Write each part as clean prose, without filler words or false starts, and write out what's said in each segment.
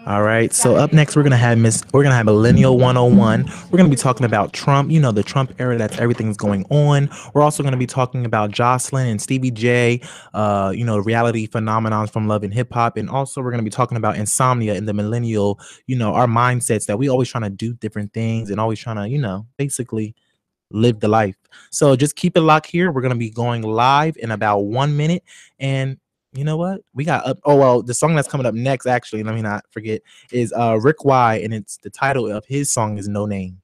All right. So up next, we're gonna have Millennial 101. We're gonna be talking about Trump. You know, the Trump era. That's everything's going on. We're also gonna be talking about Jocelyn and Stevie J. You know, reality phenomenons from Love and Hip Hop, and also we're gonna be talking about insomnia and the millennial. You know, our mindsets that we always trying to do different things and always trying to, you know, basically live the life. So just keep it locked here. We're gonna be going live in about 1 minute. And you know what? We got up. Oh well, the song that's coming up next, actually, let me not forget, is Rick Y, and it's the title of his song is No Name.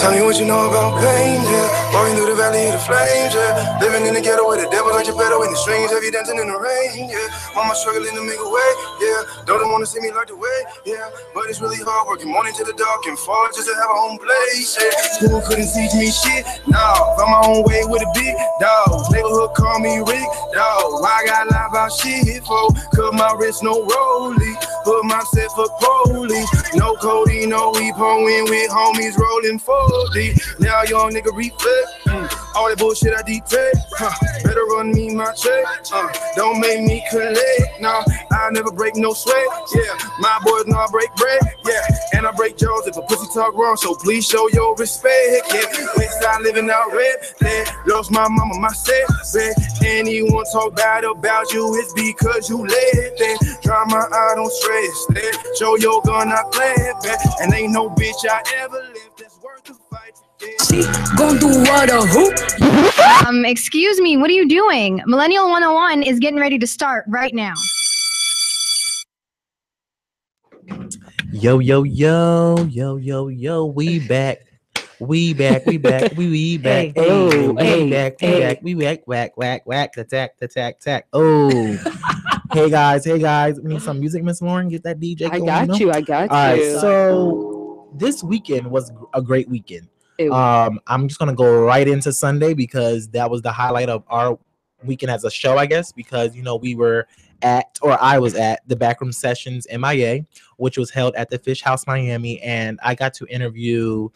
Tell me what you know about pain, yeah. Walking through the valley of the flames, yeah. Living in the ghetto with the devil got you better in the strings. Heavy dancing in the rain, yeah. Mama struggling to make a way, yeah. Don't wanna see me like the way, yeah. But it's really hard working morning to the dark and fall just to have a home place, yeah. School couldn't teach me shit, no. Found my own way with a big dog. Neighborhood call me Rick, dog. I got lie about shit, for cut my wrist, no rollie. Put myself for police. No Cody, no weep, in with homies rolling 40. Now young nigga reflect. All that bullshit I detect. Better run me my check. Don't make me collect. Nah, I never break no sweat. Yeah, my boys know I break bread. Yeah, and I break jaws if a pussy talk wrong. So please show your respect. Yeah, Westside living out red. Lost my mama, my set. Anyone talk bad about you, it's because you let that. Drama, I don't stress. Show your gun, I clap back. And ain't no bitch I ever lived that's worth the fight. Gon' do what a hoop. Excuse me, what are you doing? Millennial 101 is getting ready to start right now. Yo, yo, yo, yo, yo, yo. We back. We back. We back. We back. Hey, we back. We back. We back. Whack, whack, whack. Attack, attack, attack. Oh. Hey guys. Hey guys. We need some music, Miss Lauren. Get that DJ going. I got you. All right. So this weekend was a great weekend. I'm just gonna go right into Sunday because that was the highlight of our weekend as a show, I guess, because you know we were at, or I was at, the Backroom Sessions MIA, which was held at the Fish House Miami, and I got to interview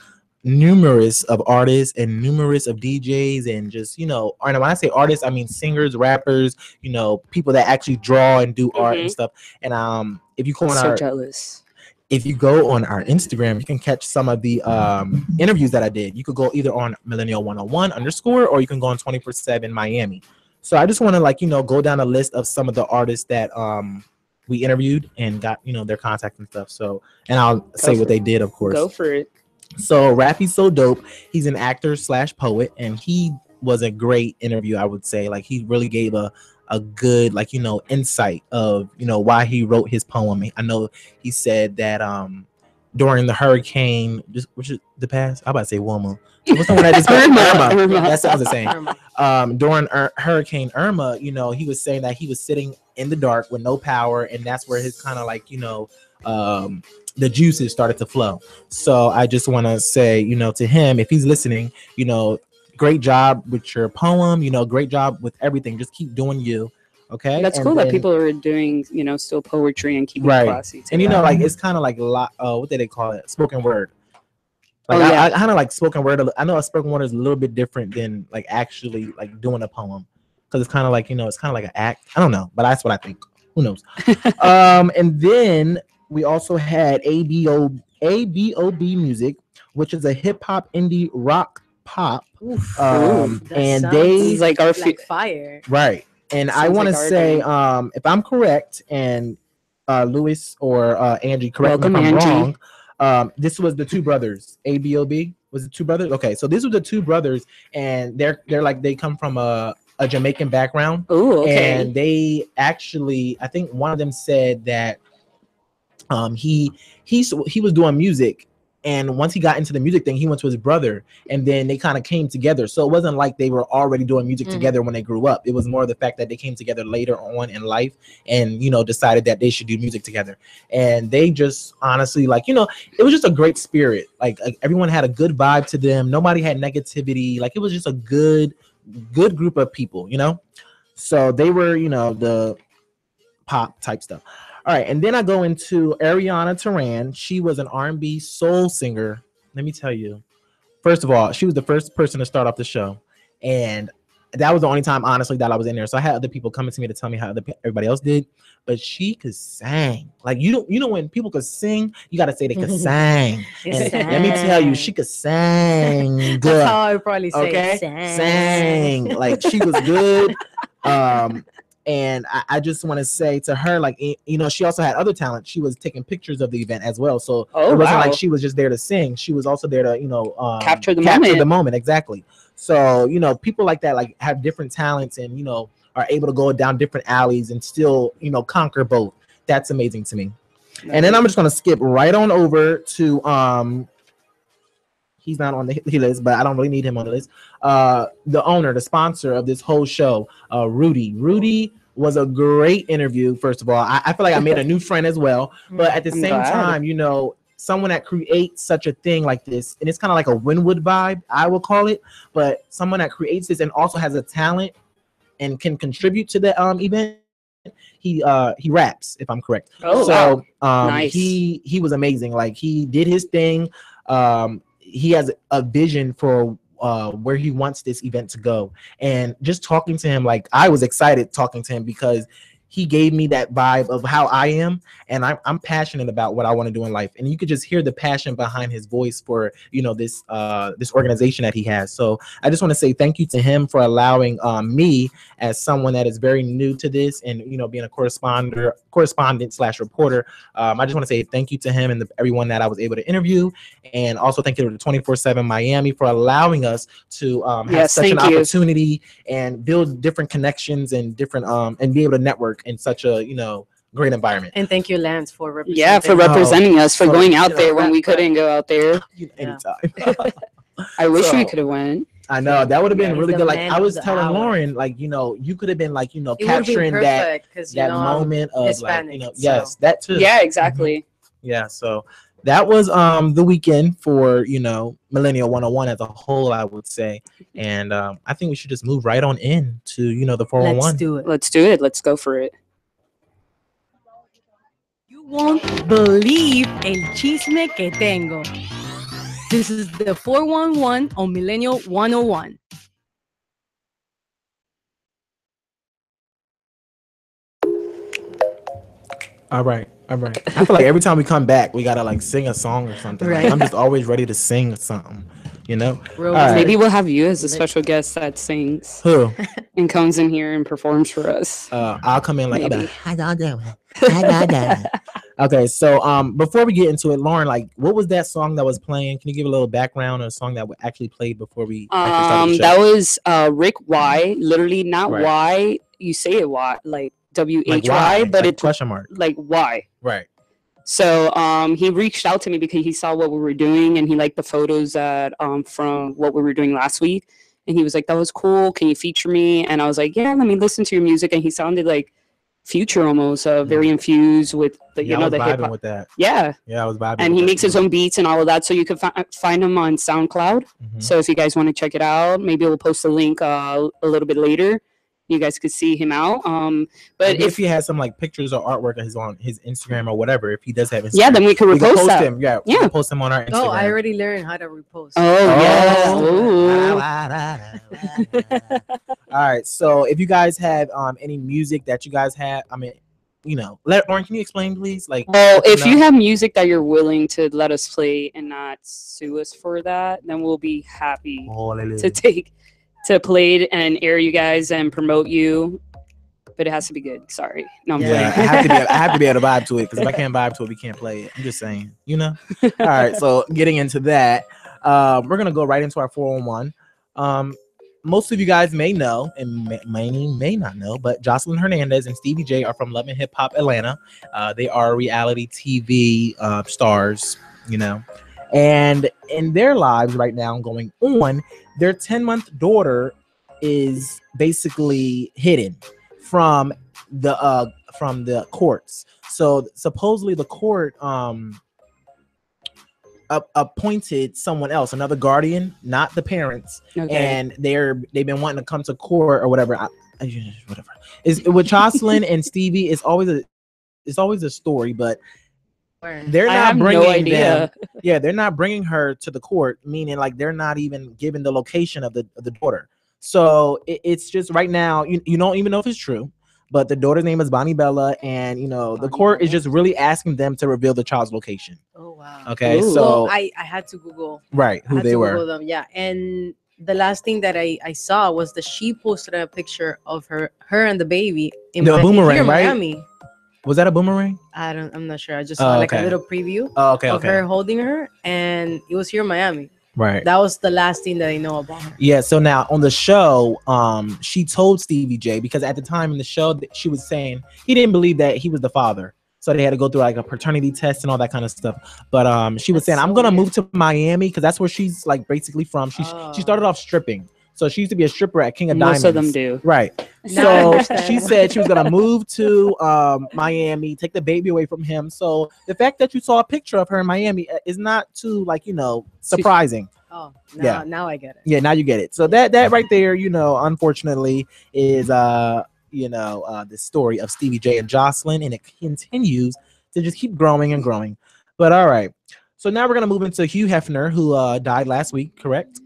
numerous of artists and numerous of DJs and just, you know, and when I say artists, I mean singers, rappers, you know, people that actually draw and do art and stuff. And if you go on jealous. If you go on our Instagram, you can catch some of the interviews that I did. You could go either on Millennial 101 _ or you can go on 24/7 Miami. So I just want to, like, you know, go down a list of some of the artists that we interviewed and got, you know, their contact and stuff. So, and I'll say what they did, of course. Go for it. So Rappy's so dope. He's an actor / poet, and he was a great interview, I would say. Like, he really gave a good, like, you know, insight of, you know, why he wrote his poem. I know he said that during the hurricane, which is the past, I'm about to say Wilma. What's the one that just Irma. That sounds the same. During Hurricane Irma, you know, he was saying that he was sitting in the dark with no power, and that's where his kind of, like, you know, the juices started to flow. So I just want to say, you know, to him, if he's listening, you know, great job with your poem, you know, great job with everything. Just keep doing you. Okay. That's cool that people are doing, you know, still poetry and keeping classy too. And you know, like, it's kind of like what did they call it? Spoken word. Like, I kind of like spoken word. I know a spoken word is a little bit different than like actually like doing a poem, because it's kind of like, you know, it's kind of like an act. I don't know, but that's what I think. Who knows? And then we also had ABOB Music, which is a hip hop indie rock pop. And they like our fire. Right. And I want to say, if I'm correct, and Louis or Angie, correct me if I'm wrong. This was the two brothers. ABOB was the two brothers. Okay, so these were the two brothers, and they're like, they come from a Jamaican background. Oh, okay. And they actually, I think one of them said that he was doing music, And once he got into the music thing, he went to his brother, and then they kind of came together. So it wasn't like they were already doing music together when they grew up. It was more the fact that they came together later on in life and, you know, decided that they should do music together. And they just honestly, like, you know, it was just a great spirit. Like everyone had a good vibe to them. Nobody had negativity. Like it was just a good group of people, you know? So they were, you know, the pop type stuff. All right, and then I go into Ariana Turan. She was an R&B soul singer. Let me tell you. First of all, she was the first person to start off the show, and that was the only time, honestly, that I was in there. So I had other people coming to me to tell me how everybody else did, but she could sing. Like you know when people could sing, you got to say they could sing. And let me tell you, she could sing good. That's how I would probably say. Okay, sang. Like she was good. And I just want to say to her, like, you know, she also had other talent. She was taking pictures of the event as well. So it wasn't like she was just there to sing. She was also there to, you know, capture the moment. Exactly. So, you know, people like that, like, have different talents and, you know, are able to go down different alleys and still, you know, conquer both. That's amazing to me. Nice. And then I'm just going to skip right on over to, he's not on the list, but I don't really need him on the list. The owner, the sponsor of this whole show, Rudy. Rudy was a great interview, first of all. I feel like I made a new friend as well. But at the same time, you know, someone that creates such a thing like this, and it's kind of like a Winwood vibe, I will call it, but someone that creates this and also has a talent and can contribute to the event. He raps, if I'm correct. Nice. He was amazing. Like he did his thing. He has a vision for where he wants this event to go. And just talking to him, like I was excited talking to him because he gave me that vibe of how I am, and I'm passionate about what I want to do in life. And you could just hear the passion behind his voice for, you know, this organization that he has. So I just want to say thank you to him for allowing me, as someone that is very new to this, and, you know, being a correspondent / reporter. I just want to say thank you to him and everyone that I was able to interview, and also thank you to 24/7 Miami for allowing us to have such an opportunity and build different connections and different and be able to network in such a, you know, great environment. And thank you, Lance, for representing us, for going out there when we couldn't go out there. Anytime. I wish we could have went. I know that would have been really good. Like I was telling Lauren, like, you know, you could have been like, you know, capturing that moment of Hispanic, like, you know, yes, that too. Yeah, exactly. Mm-hmm. Yeah, so that was the weekend for, you know, Millennial 101 as a whole, I would say. And I think we should just move right on in to, you know, the 411. Let's do it. Let's go for it. You won't believe el chisme que tengo. This is the 411 on Millennial 101. All right. I feel like every time we come back, we gotta like sing a song or something. Right. Like, I'm just always ready to sing something, you know. Right. Maybe we'll have you as a special guest that sings. Who? And comes in here and performs for us. I'll come in like, how y'all doing? Okay, so before we get into it, Lauren, like, what was that song that was playing? Can you give a little background on a song that actually played before we actually started the show? That was Rick Y. Literally, not Y. You say it Y, like WHY, but like it's question mark, like Y. Right. So he reached out to me because he saw what we were doing and he liked the photos that from what we were doing last week, and he was like, "That was cool. Can you feature me?" And I was like, "Yeah, let me listen to your music." And he sounded like Future almost, very infused with the you know the hip hop with that. Yeah, I was vibing. And he makes his own beats and all of that, so you can find him on SoundCloud. Mm-hmm. So if you guys want to check it out, maybe we'll post a link a little bit later. You guys could see him out. But if he has some like pictures or artwork on his Instagram or whatever, if he does have Instagram, yeah, then we can repost that. Him. Yeah, we can post him on our Instagram. Oh, I already learned how to repost. Oh, yeah. All right. So if you guys have any music that you guys have, I mean, you know, Lauren, can you explain, please? Like, if you have music that you're willing to let us play and not sue us for that, then we'll be happy to play it and air you guys and promote you, but it has to be good. Sorry, no, I'm playing. I have to be able to vibe to it, because if I can't vibe to it, we can't play it. I'm just saying, you know. All right, so getting into that, we're gonna go right into our 411. Most of you guys may know, and may not know, but Jocelyn Hernandez and Stevie J are from Love and Hip Hop Atlanta. They are reality TV stars, you know. And in their lives right now going on, their 10-month daughter is basically hidden from the courts. So supposedly the court appointed someone else, another guardian, not the parents, and they've been wanting to come to court or whatever. Whatever is with Jocelyn and Stevie. It's always a story, but they're not bringing them. Yeah, they're not bringing her to the court, meaning like they're not even giving the location of the daughter. So it's just right now you don't even know if it's true. But the daughter's name is Bonnie Bella, and the court is just really asking them to reveal the child's location. Oh wow. Okay, Ooh. so Well, I had to Google who they were. Them, yeah, and the last thing that I saw was that she posted a picture of her and the baby in boomerang, right? Miami. Was that a boomerang? I'm not sure. I just saw like a little preview of her holding her, and it was here in Miami. Right. That was the last thing that I know about her. Yeah. So now on the show, she told Stevie J, because at the time in the show she was saying he didn't believe that he was the father. So they had to go through like a paternity test and all that kind of stuff. But she was saying, I'm gonna move to Miami because that's where she's like basically from. She started off stripping. So she used to be a stripper at King of Diamonds. Most of them do. Right. So she said she was going to move to Miami, take the baby away from him. So the fact that you saw a picture of her in Miami is not too surprising. Oh, now I get it. Yeah, now you get it. So that right there, unfortunately is the story of Stevie J and Jocelyn, and it continues to just keep growing and growing. But all right. So now we're going to move into Hugh Hefner, who died last week, correct?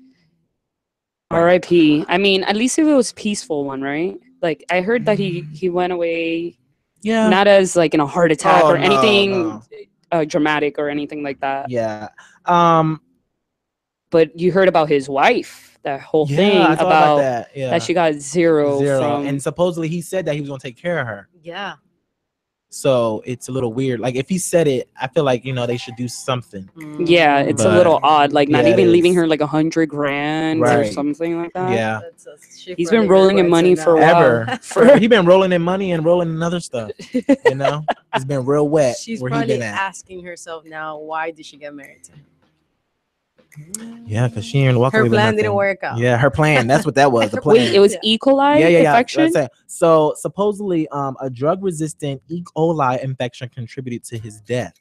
R.I.P. I mean, at least if it was a peaceful one, right? Like I heard that he went away, not as like in a heart attack or anything dramatic or anything like that. Yeah. But you heard about his wife, that whole thing about that. Yeah. That she got zero. And supposedly he said that he was gonna take care of her. Yeah. So it's a little weird. Like if he said it, I feel like they should do something. Yeah, it's a little odd. Like not even leaving her like $100,000 or something like that. Yeah, he's been rolling in money for a while. He's been rolling in money and rolling in other stuff. It's been real wet. She's probably asking herself now, why did she get married to him? Yeah, because she didn't walk away. Her plan didn't work out. Yeah, her plan. That's what that was. The plan. Wait, it was E. coli infection? So supposedly, a drug-resistant E. coli infection contributed to his death.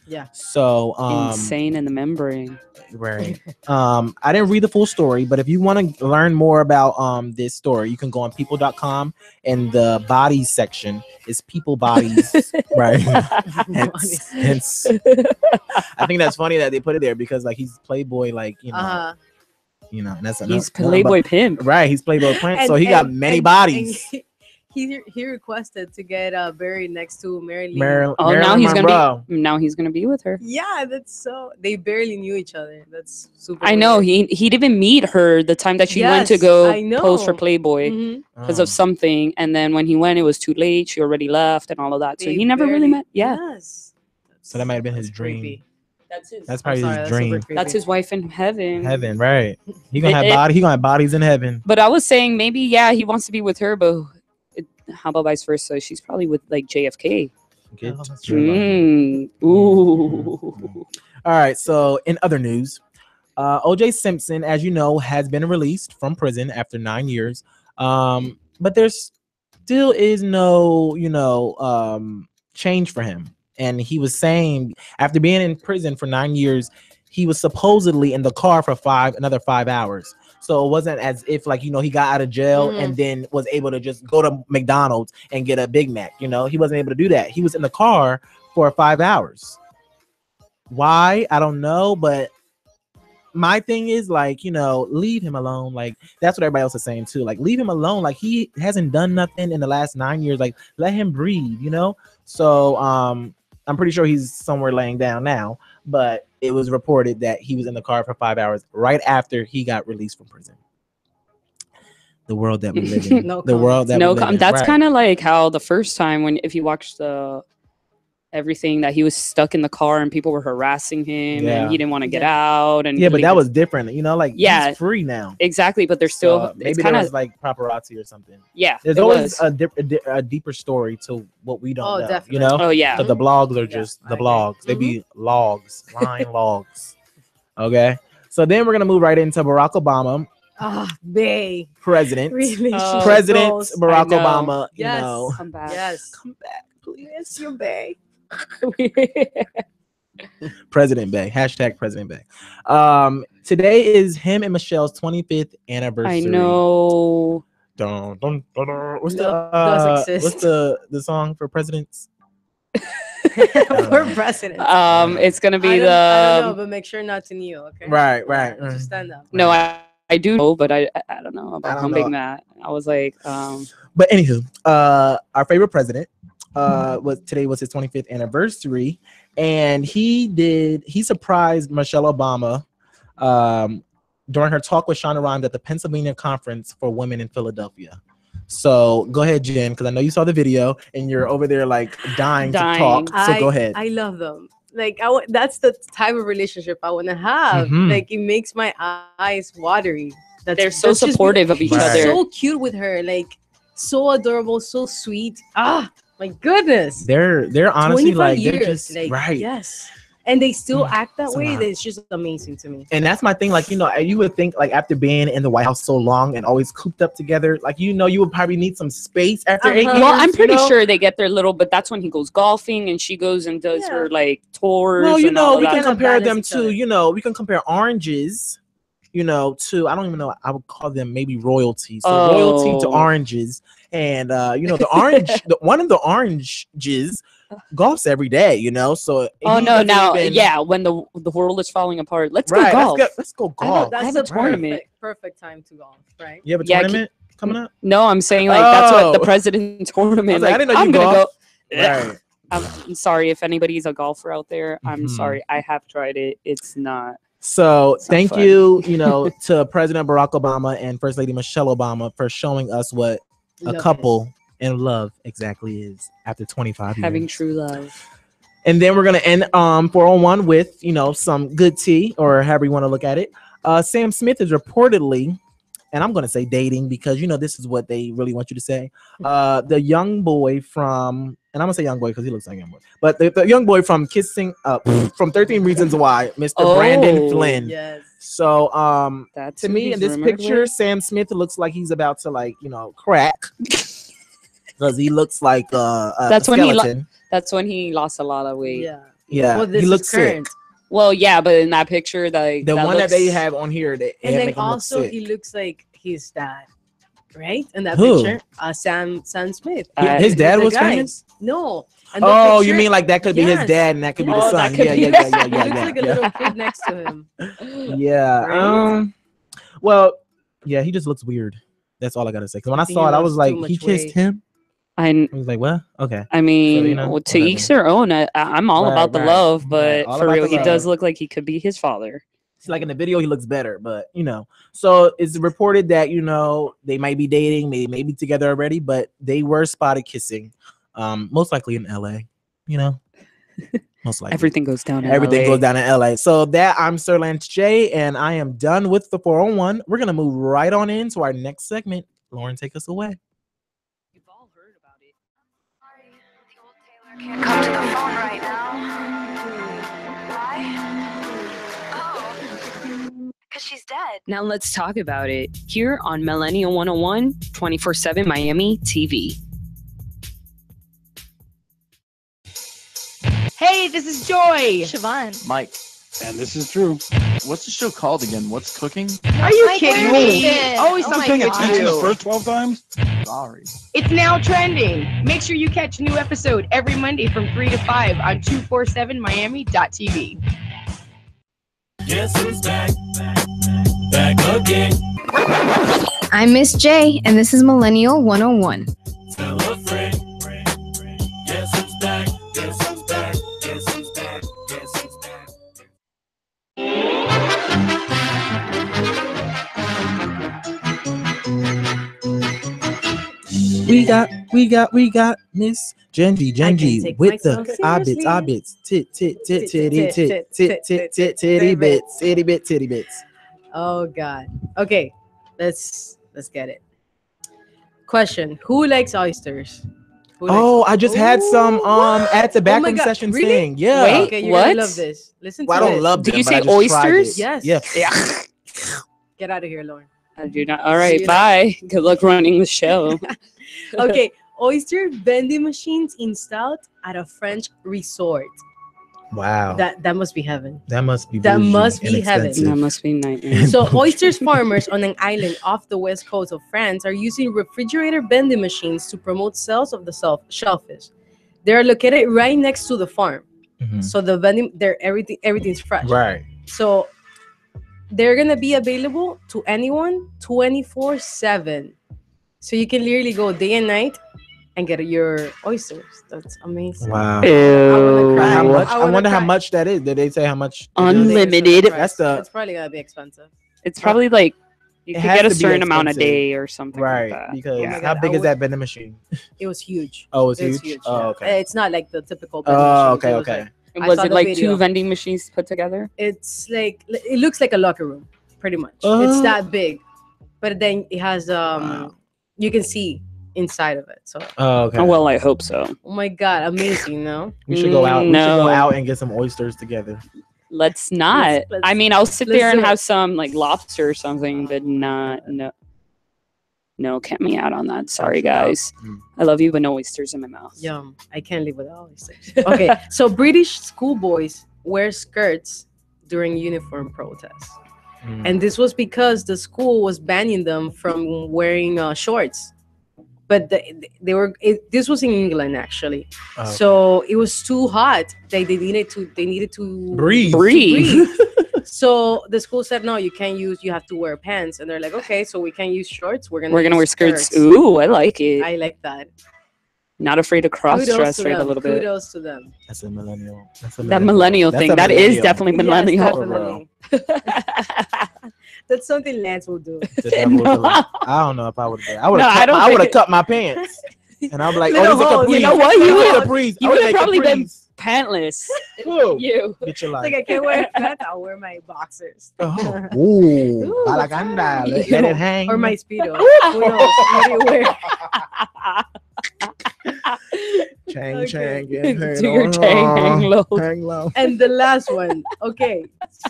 Yeah. So insane in the membrane. Right. I didn't read the full story, but if you want to learn more about this story, you can go on people.com, and the bodies section is people bodies. Right. hence I think that's funny that they put it there because like he's Playboy, like and that's he's Playboy pimp. Right, he's Playboy pimp, so he got many bodies. He requested to get buried next to Marilyn. Now he's gonna be with her. Yeah, they barely knew each other. That's super. I know he didn't even meet her the time that she went to go pose for Playboy because of something, and then when he went, it was too late. She already left and all of that, so he never really met. Yeah. Yes. So that might have been his dream. Creepy. That's probably his dream. That's his wife in heaven. Heaven, right? He gonna have bodies in heaven. But I was saying maybe he wants to be with her, but. How about vice versa? She's probably with like JFK. Ooh. All right. So in other news, O.J. Simpson, as you know, has been released from prison after 9 years. But there still is no, change for him. And he was saying after being in prison for 9 years, he was supposedly in the car for another 5 hours. So it wasn't as if like, he got out of jail and then was able to just go to McDonald's and get a Big Mac. He wasn't able to do that. He was in the car for 5 hours. Why? I don't know. But my thing is like, leave him alone. Like that's what everybody else is saying too. Like leave him alone. Like he hasn't done nothing in the last 9 years. Like let him breathe, So I'm pretty sure he's somewhere laying down now, but it was reported that he was in the car for 5 hours right after he got released from prison. The world that we live in. That's kind of like how the first time if you watch everything that he was stuck in the car and people were harassing him and he didn't want to get out and but that was different, he's free now. Exactly, but there's still maybe there was like paparazzi or something. There's always a deeper story to what we don't know. Definitely. Oh yeah, so the blogs are just the blogs. They be line logs. Okay. So then we're gonna move right into Barack Obama, Ah, Bay. president. Relationship President goals. Barack know. Obama. You Yes. know, Come back. Yes. come back, please. Yes, you Bay. President Bay. Hashtag President Bay. Today is him and Michelle's 25th anniversary. I know. Dun, dun, dun, dun. What's Love does the exist. what's the song for presidents? For president. It's gonna be I the. don't know, but make sure not to kneel, okay? Right. Just stand up. No, I do know, but I don't know I about don't humping know. that. I was like, But anywho, our favorite president was today was his 25th anniversary, and he surprised Michelle Obama during her talk with Shonda Rhimes at the Pennsylvania Conference for Women in Philadelphia. So go ahead, Jen, because I know you saw the video and you're over there like dying to talk. So go ahead. I love them. Like that's the type of relationship I want to have. Mhm. Like it makes my eyes watery. they're so that's just- supportive of each Right. other. So cute with her, like so adorable, so sweet. Ah, my goodness. They're honestly 25 like years, they're just like, right. Yes. And they still act that It's a way. lot. It's just amazing to me. And that's my thing. Like, you know, you would think like after being in the White House so long and always cooped up together, like, you know, you would probably need some space after 8 years. Well, I'm pretty you know? sure they get their little, but that's when he goes golfing and she goes and does her like tours. Well, you and know, all we of can that. compare them balance each to, other. you know, we can compare oranges, you know, to I don't even know. I would call them maybe royalty. So royalty to Oh. oranges, and you know, the orange, one of the oranges golfs every day. You know, so Oh he no! doesn't Now, even- yeah, when the world is falling apart, let's right. go golf. Let's go I know, golf. I That's have the a tournament. perfect time to golf, right? You have a Yeah, tournament coming up. No, I'm saying like that's what the Oh. president tournament. I was like, I Like, didn't know I'm you gonna golf. go. Right. I'm sorry if anybody's a golfer out there. I'm Mhm. sorry. I have tried it. It's not. So It's not thank fun. you, you know, to President Barack Obama and First Lady Michelle Obama for showing us what a Love couple in love exactly is after 25 Having years. true love. And then we're gonna end 401 with, you know, some good tea or however you want to look at it. Sam Smith is reportedly, and I'm gonna say dating because you know this is what they really want you to say. The young boy from, and I'm gonna say young boy because he looks like a young boy, but the young boy from Kissing from 13 Reasons Why, Mr. Brandon Oh. Flynn. Yes. So That's to who me he's in this rumored picture, with? Sam Smith looks like he's about to like, you know, crack. Because he looks like a That's when he skeleton. That's when he lost a lot of weight. Yeah. Yeah, Well, this he is looks sick. current. Well, yeah, but in that picture, The that one that looks- they have on here, they And then make him look also sick. he looks like his dad, right? In that Who? picture, Sam Smith. His dad The was guy. famous. No. And the Oh, you picture- mean like that could be his Yes. dad and that could be the Oh, son? that could Yeah, be yeah, his yeah, son. yeah, He yeah, looks yeah, like a yeah. little kid next to him. Yeah. Right? Well, yeah, he just looks weird. That's all I gotta say. Because when I think saw he it, I lost was too like, much he kissed weight. him. I I was like, well, okay. mean, you know, well, to whatever. each their own. I'm all Right, about the right, love, right. but All for about real, the he love. does look like he could be his father. See, like in the video, he looks better, but you know. So it's reported that you know they might be dating, they may be together already, but they were spotted kissing, most likely in LA. You know, most likely. Everything goes down. In Everything LA. goes down in LA. So that I'm Sir Lance J, and I am done with the 401. We're gonna move right on into our next segment. Lauren, take us away. You've all heard about it. Sorry, the old Taylor can't come to the phone right now. Why? Oh, because she's dead. Now let's talk about it here on Millennial 101 24/7 Miami TV. Hey, this is Joy. Siobhan. Mike. And this is Drew. What's the show called again? What's cooking? Are you Mike, kidding where me? is it? Always Oh something my with God. you. first 12 times? Sorry. It's now trending. Make sure you catch a new episode every Monday from 3 to 5 on 247miami.tv. Guess who's back? Back again. I'm Miss J, and this is Millennial 101. Tell a friend. Guess who's back? Guess who's back? Guess who's back? Guess who's back? We got Miss Genji with the myself obits, titty bits. Oh God. Okay, let's get it. Question: Who likes oysters? Who likes Oh, I just had some at the Oh my backroom God, session really? thing. Yeah. Wait. Okay, you're What? gonna love this. Listen to Well, I don't this. love Did them, you but I say just tried it. oysters? Yes. Yeah. Yeah. Get out of here, Lauren. I do not. All right. You know. Bye. Good luck running the show. Okay, oyster vending machines installed at a French resort. Wow. That must be heaven. That must be That bougie must and be heaven. expensive. That must be nightmare. So oysters farmers on an island off the west coast of France are using refrigerator vending machines to promote sales of the shellfish. They are located right next to the farm. Mhm. So the vending, everything's fresh. Right. So they're gonna be available to anyone 24/7. So you can literally go day and night and get your oysters. That's amazing. Wow. Ew. cry. How much? I I wanna wonder how cry. much that is. Did they say how much? Unlimited. That's the It's probably gonna be expensive. It's probably like you It could has get a to be certain amount a expensive. day or something right like that. because Oh my how God, big I is would- that vending machine? It was huge. Oh, it's It was huge. huge. Oh, yeah. okay. It's not like the typical. vending Oh, machines. It okay, was okay. like- And I was saw it the like video. two vending machines put together? It's like it looks like a locker room, pretty much. It's Oh. that big, but then it has Wow. you can see inside of it. So Oh, okay. Oh, well, I hope so. oh my God, amazing, no? we should go out. We should No. go out and get some oysters together. Let's not. let's- I mean, I'll sit let's there and do it. have some like lobster or something, but not no, count me out on that. Sorry, guys. Mm. I love you, but no oysters in my mouth. Yum. I can't live without oysters. Okay, so British schoolboys wear skirts during uniform protests. Mm. And this was because the school was banning them from wearing shorts. But this was in England actually. Oh, okay. So it was too hot. They needed to breathe. Breathe. So the school said no, you have to wear pants. And they're like, okay, so we can't use shorts. We're gonna wear use skirts. Ooh, I like it. I like that. Not afraid to cross Kudos dress to right a them. little bit. Kudos to them. That's a millennial. That's a That millennial That's thing. a That is millennial. definitely millennial. Yes, For real. definitely. That's something Lance will do. The devil was alive. I don't know if I would have. I would No, I have. don't I would have think- cut my pants, and I'm like, Little oh, this is a holes. capri. You know what? You This is a would've- capri. you I would would've make probably been capris. Pantless. Whoa. You. Get your Like life. I can't wear flats, I'll wear my boxers. Oh, ooh, Ooh, balaganda. Let it hang. Or my Speedo. Who knows? What do you wear? Chang Okay. chang. Get hang Do your on. chang, hang low. Hang low. And the last one. Okay,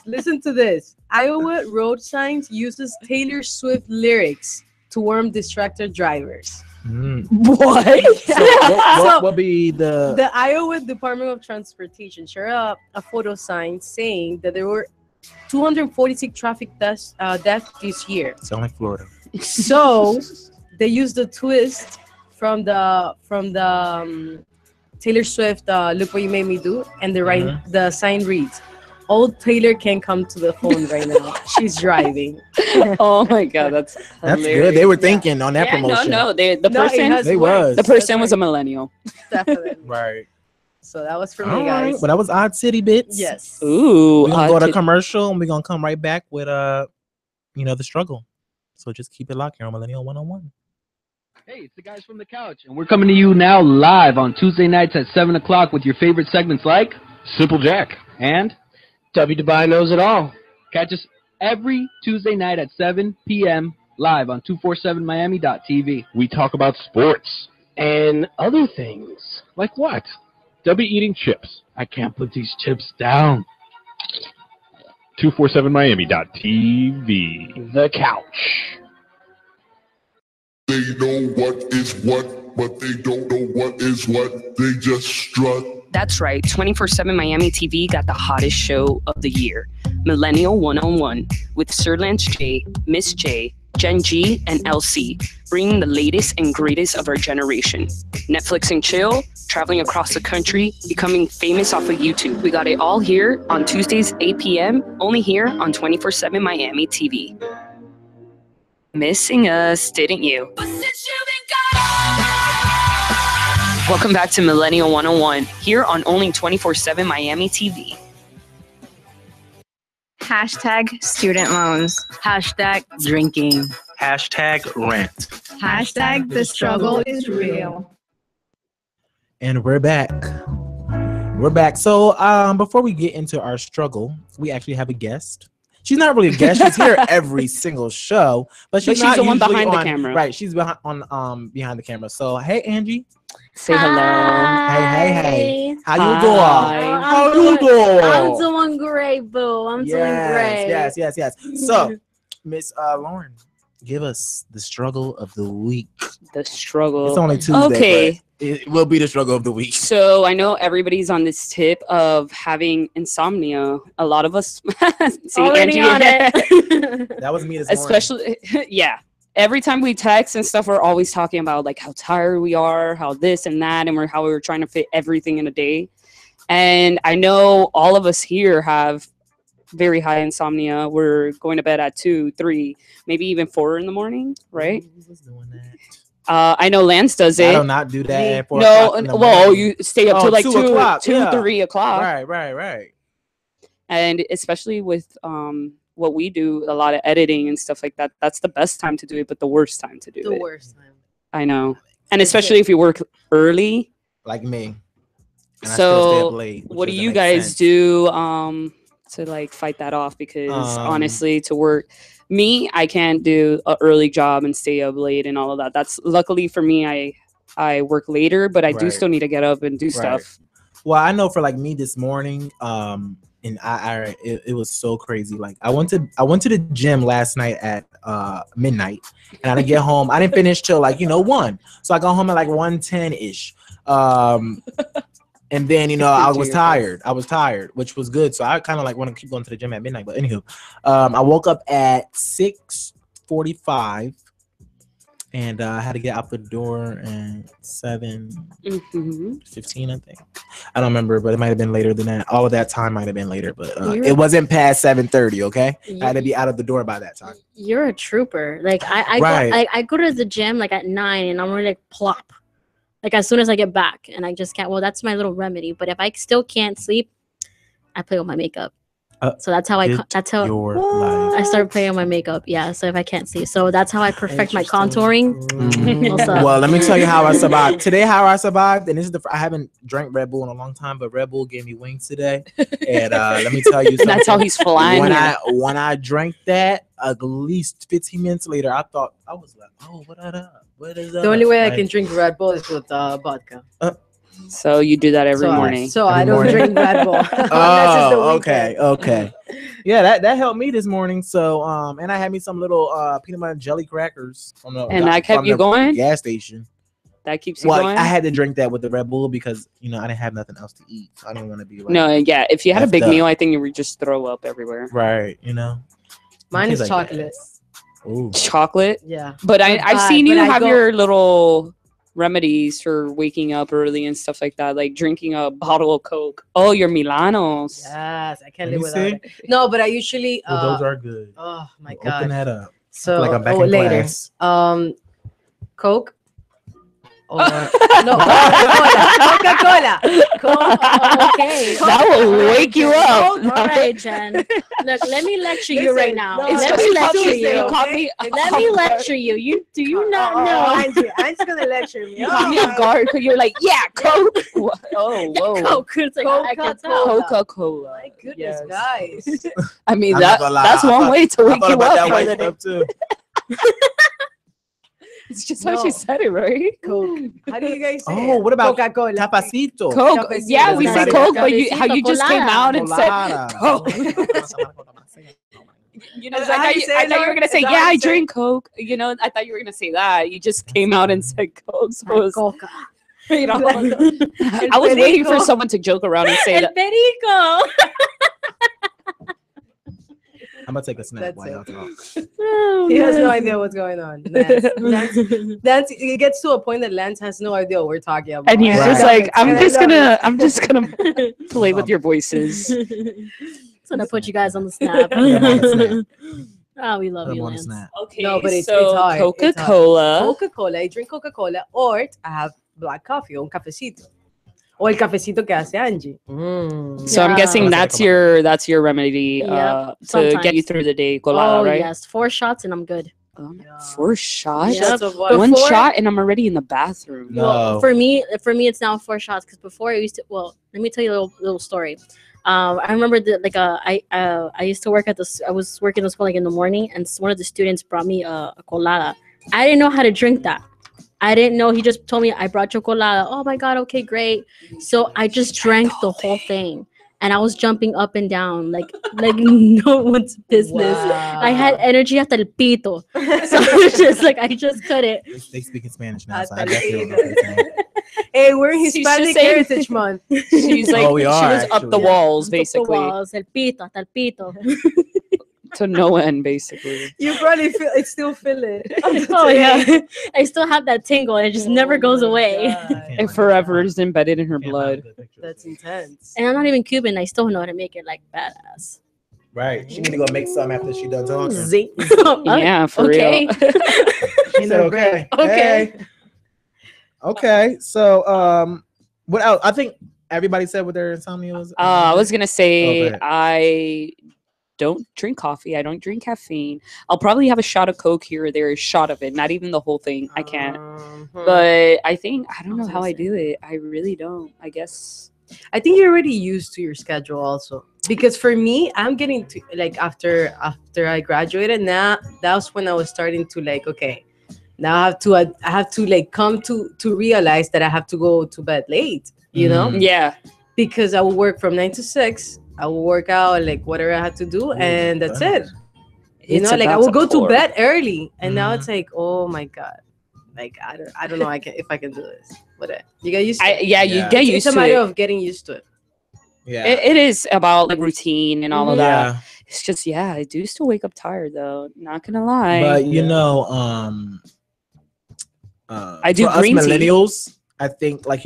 listen to this. Iowa road signs uses Taylor Swift lyrics to warn distracted drivers. Mm. What? So, what So- would be the? The Iowa Department of Transportation shared a photo sign saying that there were 246 traffic deaths this year. Sound like Florida. So they used the twist from the Taylor Swift "Look What You Made Me Do," and the sign reads, "Old Taylor can't come to the phone right now. She's driving." Oh my god, that's That's hilarious. good. They were thinking on that Yeah, promotion. No, the No, it person has They words. was. the person That's was a millennial. definitely. Right. So that was for All me, right. guys. Well, that was Odd City Bits. Yes. Ooh, We're gonna go to to- commercial and we're gonna come right back with the struggle. So just keep it locked here on Millennial 101. Hey, it's the guys from the couch, and we're coming to you now live on Tuesday nights at 7 o'clock with your favorite segments like Simple Jack and W. Dubai Knows It All. Catch us every Tuesday night at 7 p.m. live on 247miami.tv. We talk about sports and other things. Like what? W eating chips. I can't put these chips down. 247miami.tv. The couch. They know what is what, but they don't know what is what. They just strut. That's right. 24/7 Miami TV got the hottest show of the year, Millennial 101, with Sir Lance J, Miss J, Gen G, and LC, bringing the latest and greatest of our generation. Netflix and chill, traveling across the country, becoming famous off of YouTube. We got it all here on Tuesdays, 8 p.m., only here on 24/7 Miami TV. Missing us, didn't you? Welcome back to Millennial 101, here on only 24/7 Miami TV. Hashtag student loans. Hashtag drinking. Hashtag rent. Hashtag the struggle is real. And we're back. We're back. So before we get into our struggle, we actually have a guest. She's not really a guest. She's here every single show, but she's But she's not the one usually behind the on- camera. Right, she's behind the camera. So hey, Angie. Say hello. Hey. How you Hi. doing? How you doing? I'm doing great, boo. I'm doing great. Yes. So, Miss Lauren, give us the struggle of the week. The struggle. It's only Tuesday. Okay. But it will be the struggle of the week. So I know everybody's on this tip of having insomnia. A lot of us see Already Angie, on it. That was me this morning. especially yeah. Every time we text and stuff, we're always talking about like how tired we are, how this and that, and how we're trying to fit everything in a day. And I know all of us here have very high insomnia. We're going to bed at 2, 3, maybe even 4 in the morning, right? Who's doing that? I know Lance does I it. do not do that at 4 No, o'clock in the well, morning. you stay up Oh, till like 2 2, o'clock, 2, yeah. 3 o'clock. Right. And especially with what we do, a lot of editing and stuff like that, that's the best time to do it, but the worst time to do The it. worst time. I know. And especially if you work early. Like me. And I still stay up So late, which what do doesn't you make guys sense. do to like fight that off? Because honestly, to work, me, I can't do an early job and stay up late and all of that. That's luckily for me, I work later, but I do Right. still need to get up and do Right. stuff. Well, I know for like me this morning, and it was so crazy. Like I went to the gym last night at midnight, and I didn't get home. I didn't finish till like 1. So I got home at like 1:10 ish. And then I was tired, which was good. So I kind of like want to keep going to the gym at midnight. But anywho, I woke up at 6:45. And I had to get out the door at 7:15, I think. I don't remember, but it might have been later than that. All of that time might have been later, but it wasn't past 7:30. Okay, I had to be out of the door by that time. You're a trooper. Like I go to the gym like at 9, and I'm really like plop. Like as soon as I get back, and I just can't. Well, that's my little remedy. But if I still can't sleep, I play with my makeup. So that's how I start playing with my makeup. Yeah. So if I can't see, so that's how I perfect my contouring. Well, let me tell you how I survived today. How I survived, and this is I haven't drank Red Bull in a long time, but Red Bull gave me wings today, and let me tell you something. That's how he's flying. When I drank that, at least 15 minutes later, I thought I was like, oh, what is that? The only way I can drink Red Bull is with vodka. So you do that every morning. So I don't drink Red Bull. Okay. Yeah, that helped me this morning. So and I had me some little peanut butter and jelly crackers from the that kept you going? Gas station. That keeps you going. I had to drink that with the Red Bull because I didn't have nothing else to eat. So I didn't want to be like if you had a big up. meal, I think you would just throw up everywhere. Right, Mine is like chocolate. Ooh. Chocolate? Yeah. But I've seen you have your little remedies for waking up early and stuff like that, like drinking a bottle of Coke. Oh, your Milanos. Yes, I can't live without it. No, but I usually those are good. Oh my god. Open that up. So like I'm back in later. class. Coke. Or, no, Coca-Cola. Okay. That will wake you up. All right, Jen. Look, let me lecture you right now. No, Let me lecture you. Let me lecture you. Do you not know? Angie gonna lecture me. You caught me off guard because you're like, yeah, Coke. Oh, whoa. Coke. It's like, I can tell. Coca-Cola. My goodness, guys. I mean, I'm not gonna lie, that's one way to wake you up. That white stuff too. It's just how she said it, right? Coke. How do you guys say Oh, it? what about Coca-Cola? Capacito? Coke. Yeah, we say Coke, but how you just came out and said Coke. I thought you were gonna say, yeah, I drink Coke. I thought you were gonna say that. You just came out and said Coke. So it was, Coca. I was waiting for someone to joke around and say that. Perico. I'm gonna take a snap while y'all talk. He has no idea what's going on. Lance, it gets to a point that Lance has no idea what we're talking about. And he's just like, I'm just gonna play with your voices. It's gonna put you guys on the snap. Oh, we love you, Lance. Okay, no, but it's so hard. Coca-Cola. Coca-Cola. I drink Coca-Cola, or I have black coffee or un cafecito. O el cafecito que hace Angie. So I'm guessing that's your remedy to get you through the day. Colada, right? Yes, 4 shots and I'm good. 4 shots? Yep. One shot and I'm already in the bathroom. No. Well, for me, it's now 4 shots because before I used to. Well, let me tell you a little story. I remember that I used to work I was working in the school like in the morning, and one of the students brought me a colada. I didn't know how to drink that. I didn't know. He just told me I brought chocolate. Oh my god, okay, great. So I just drank the whole thing. And I was jumping up and down like no one's business. I had energy hasta el pito. So I was just like, I just couldn't. They speak in Spanish now, so I definitely don't know what they're saying. Hey, we're in She's Hispanic just saying- Heritage Month. She's like, we she are, was up the actually. walls, Up the basically. walls, el pito, hasta el pito. To no end, basically. You probably feel it, still feel it. Oh yeah, I still have that tingle, and it just never goes away. It forever is embedded in her blood. That's intense. And I'm not even Cuban. I still know how to make it like badass. Right. She need to go make some after she done talking. Zing. Yeah, for Okay. real. She said, okay. Okay. Hey. Okay. So, what else? I think everybody said what their insomnia was. I was gonna say Okay. I don't drink coffee. I don't drink caffeine. I'll probably have a shot of Coke here or there, a shot of it, not even the whole thing. I can't. But I think I don't know how I do it. I really don't. I guess. I think you're already used to your schedule also. Because for me, I'm getting to like after I graduated, now that's when I was starting to like, okay, now I have to like come to realize that I have to go to bed late, you know? Yeah. Because I will work from 9 to 6. I will work out like whatever I had to do, and that's it. You It's know, like I about will to go to pour. bed early, and now it's like, oh my god, like I don't know, if I can do this. But you get used to it. You Yeah. get It's used a to matter it. of getting used to it. Yeah. It is about like routine and all of that. Yeah. It's just I do still wake up tired though. Not gonna lie. But you know, I do for us green tea. millennials, I think like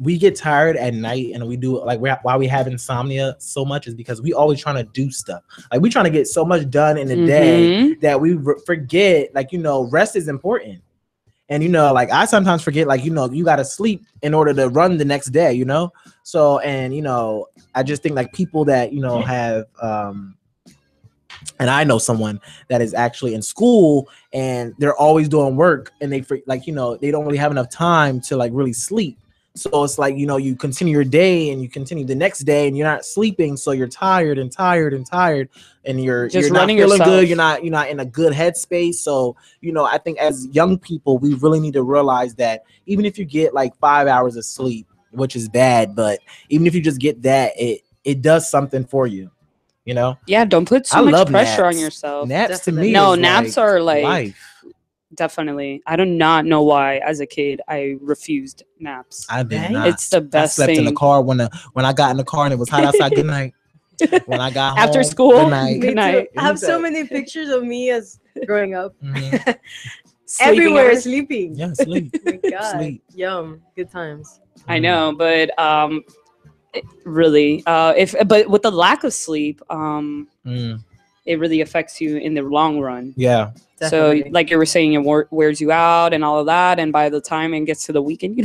we get tired at night, and we do like why we have insomnia so much is because we always trying to do stuff. Like we trying to get so much done in the day that we forget like rest is important. And like I sometimes forget like you got to sleep in order to run the next day, so and I just think like people that have and I know someone that is actually in school and they're always doing work, and they like they don't really have enough time to like really sleep. So it's like you continue your day and you continue the next day and you're not sleeping, so you're tired and you're Just not running feeling good. yourself. You're not in a good headspace. So I think as young people we really need to realize that even if you get like 5 hours of sleep, which is bad, but even if you just get that, it does something for you. Yeah, don't put so I much love pressure on naps. yourself. Naps to me, No, is naps are like life. definitely. I do not know why as a kid I refused naps. I did Right? not. It's the best I slept in the thing. car when I got in the car and it was hot outside. Good night. When I got After home, school, good night. good night. I have so many pictures of me as growing up. Mhm. Sleeping Everywhere every- sleeping. Yeah, sleep. Oh my God. Sleep. Yum. Good times. I know, but really, but with the lack of sleep, Mm, it really affects you in the long run. yeah. Definitely. So, like you were saying, it wears you out and all of that. And by the time it gets to the weekend, you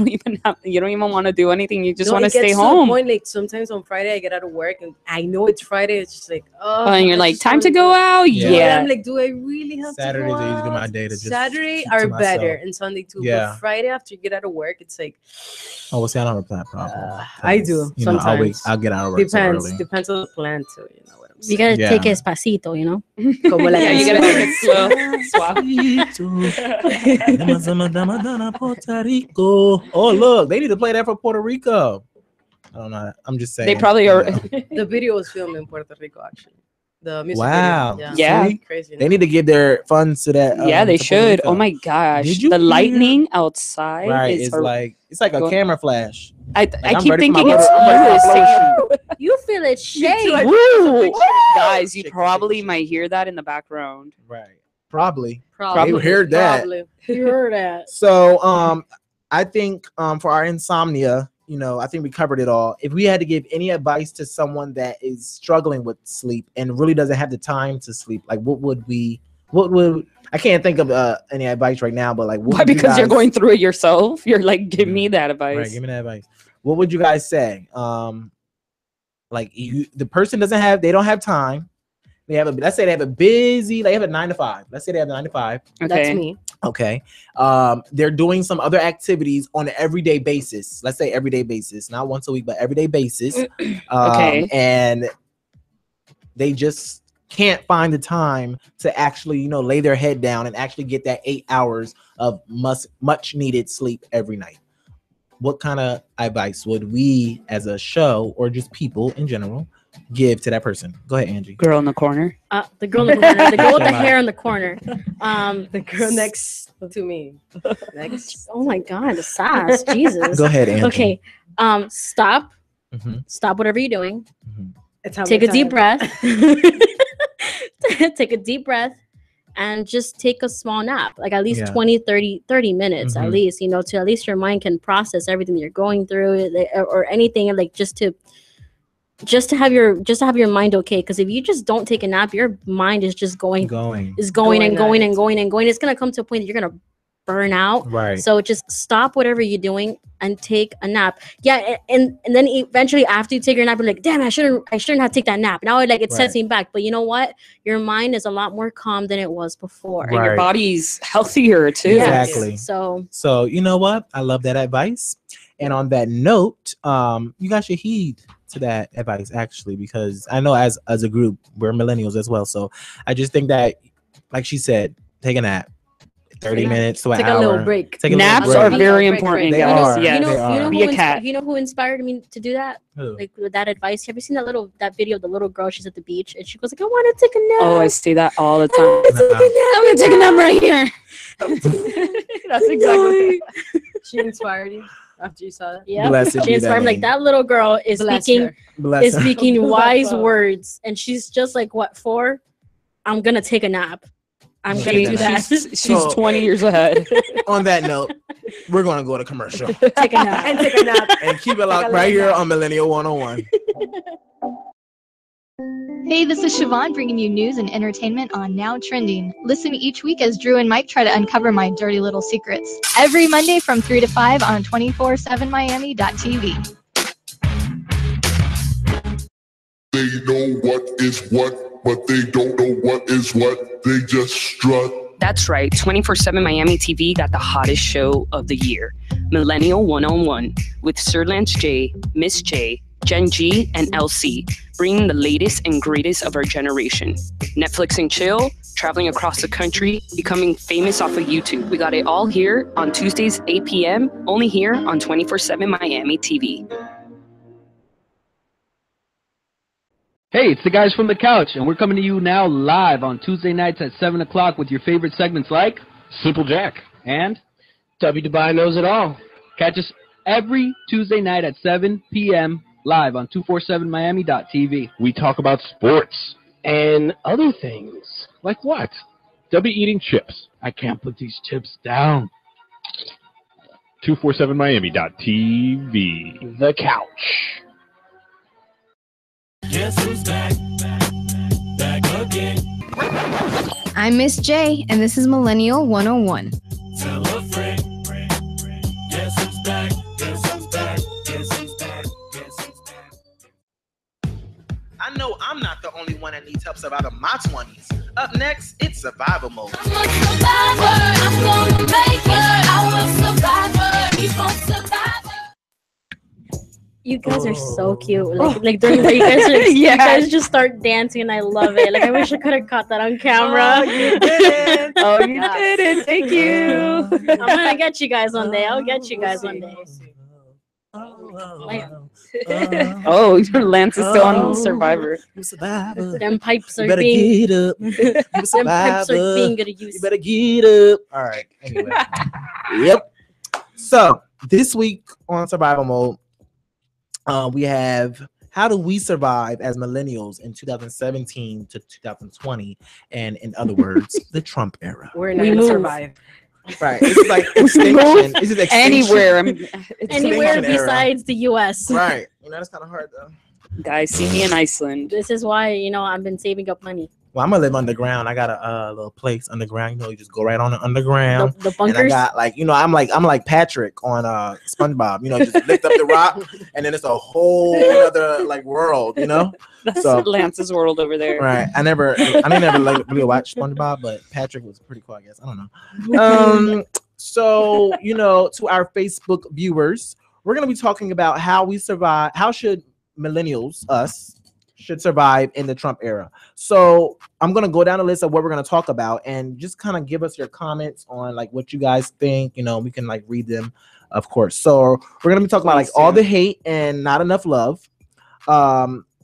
don't even want to do anything. You just No, want to it gets stay a home. point, like sometimes on Friday I get out of work and I know it's Friday. It's just like, oh, And you're I like, just time to wanna go out. Yeah. Yeah. I'm like, do I really have Saturdays to go are usually my out? day to just Saturday keep are to better myself. and Sunday too. Yeah. But Friday after you get out of work, it's like Oh, well, see, I don't have that problem. I do sometimes. I'll get out of work so early. Depends on the plan too. You know what I'm You saying? gotta take Yeah. it despacito, you know. Como la Yeah, you gotta take it canción. slow. Puerto Rico. Oh, look, they need to play that for Puerto Rico. I don't know. I'm just saying. They probably are. The video was filmed in Puerto Rico, actually. The music Wow. video. Yeah. See? Crazy. They need to give their funds to that. Yeah, they to Puerto should. Rico. Oh my gosh, Did you the hear- lightning outside Right, is it's like a Go- camera flash. I I'm keep ready for my thinking it's blow- you. You feel it shake. Woo! Guys, you probably might hear that in the background. Right. Probably. Probably. They heard that. Probably. You heard that. So I think for our insomnia, I think we covered it all. If we had to give any advice to someone that is struggling with sleep and really doesn't have the time to sleep, like what would I can't think of any advice right now, but like what Why? would you Because you're guys- going through it yourself. You're like, give me that advice. Right, give me that advice. What would you guys say? Like the person they don't have time. Let's say they have a 9 to 5. Let's say they have a 9 to 5. Okay. That's me. Okay. They're doing some other activities on an everyday basis. Let's say everyday basis, not once a week, but everyday basis. Okay. And they just can't find the time to actually, lay their head down and actually get that 8 hours of much needed sleep every night. What kind of advice would we as a show or just people in general give to that person? Go ahead, Angie. Girl in the corner. The girl in the corner. The girl with the hair in the corner. The girl next to me. Next. Oh my God, the sass. Jesus. Go ahead, Angie. Okay. Stop. Mm-hmm. Stop whatever you're doing. Mm-hmm. Take a deep breath. Take a deep breath and just take a small nap, like at least 20, 30 minutes at least, to at least your mind can process everything that you're going through or anything, like just to have your mind okay. Because if you just don't take a nap, your mind is just going. It's going. It's gonna come to a point that you're gonna burn out. Right. So just stop whatever you're doing and take a nap. Yeah, and then eventually after you take your nap, you're like, damn, I shouldn't have taken that nap. Now it sets me back. But you know what? Your mind is a lot more calm than it was before. And your body's healthier too. Exactly. So you know what? I love that advice. And on that note, you guys should heed to that advice actually, because I know as a group we're millennials as well. So I just think that, like she said, take a nap. 30 minutes to an hour. Take a little break. Naps are very important. They are. Yes. Be a cat. You know who inspired me to do that? Who? Like with that advice. Have you seen that video of the little girl? She's at the beach and she goes like, I want to take a nap. Oh, I see that all the time. I'm gonna take a nap right here. That's exactly. She inspired you after you saw that. Yeah, she inspired me. Like that little girl is speaking wise words, and she's just like, what, 4? I'm gonna take a nap. I'm gonna do that. She's 20 years ahead. On that note, we're gonna go to commercial. Take a nap. And keep it locked right here on Millennial 101. Hey, this is Siobhan bringing you news and entertainment on Now Trending. Listen each week as Drew and Mike try to uncover my dirty little secrets. Every Monday from 3 to 5 on 247miami.tv. They know what is what, but they don't know what is what. They just strut. That's right. 24/7 Miami TV got the hottest show of the year, Millennial 101, with Sir Lance J, Miss J, Gen G, and LC, bringing the latest and greatest of our generation. Netflix and chill, traveling across the country, becoming famous off of YouTube. We got it all here on Tuesdays, 8 p.m., only here on 24/7 Miami TV. Hey, it's the guys from the couch, and we're coming to you now live on Tuesday nights at 7 o'clock with your favorite segments like Simple Jack and W Dubai Knows It All. Catch us every Tuesday night at 7 p.m. live on 247miami.tv. We talk about sports and other things. Like what? W eating chips. I can't put these chips down. 247miami.tv. The couch. Guess who's back? Back again. I'm Miss J, and this is Millennial 101. Tell a friend. Guess who's back? Guess who's back? Guess who's back? Guess who's back? I know I'm not the only one that needs help surviving my 20s. Up next, it's survival mode. I'm a survivor. I'm gonna make it. I'm a survivor. Keep on survivor. You guys are so cute. Like during the you guys are, you guys just start dancing and I love it. Like I wish I could have caught that on camera. Oh, you didn't. Oh, you did it. Thank you. I'm gonna get you guys one day. I'll get you guys one day. Oh, Lance is still on Survivor. Them pipes are Get up. them pipes are being good use. You better get up. All right. Anyway. Yep. So this week on survival mode, we have how do we survive as millennials in 2017 to 2020, and in other words, the Trump era. We're not gonna survive. Right. It's like extinction. It's just extinction. Anywhere besides the US. Right. That's kind of hard though. Guys, see me in Iceland. This is why, I've been saving up money. Well, I'm gonna live underground. I got a little place underground. You just go right on the underground. The bunkers. And I got I'm like Patrick on SpongeBob. Just lift up the rock, and then it's a whole other world. That's Lance's world over there. Right. I never really watched SpongeBob, but Patrick was pretty cool, I guess. I don't know. So to our Facebook viewers, we're gonna be talking about how we survive. How should millennials, us, should survive in the Trump era. So I'm gonna go down the list of what we're gonna talk about and just kind of give us your comments on like what you guys think. You know, we can like read them, of course. So we're gonna be talking about like all the hate and not enough love,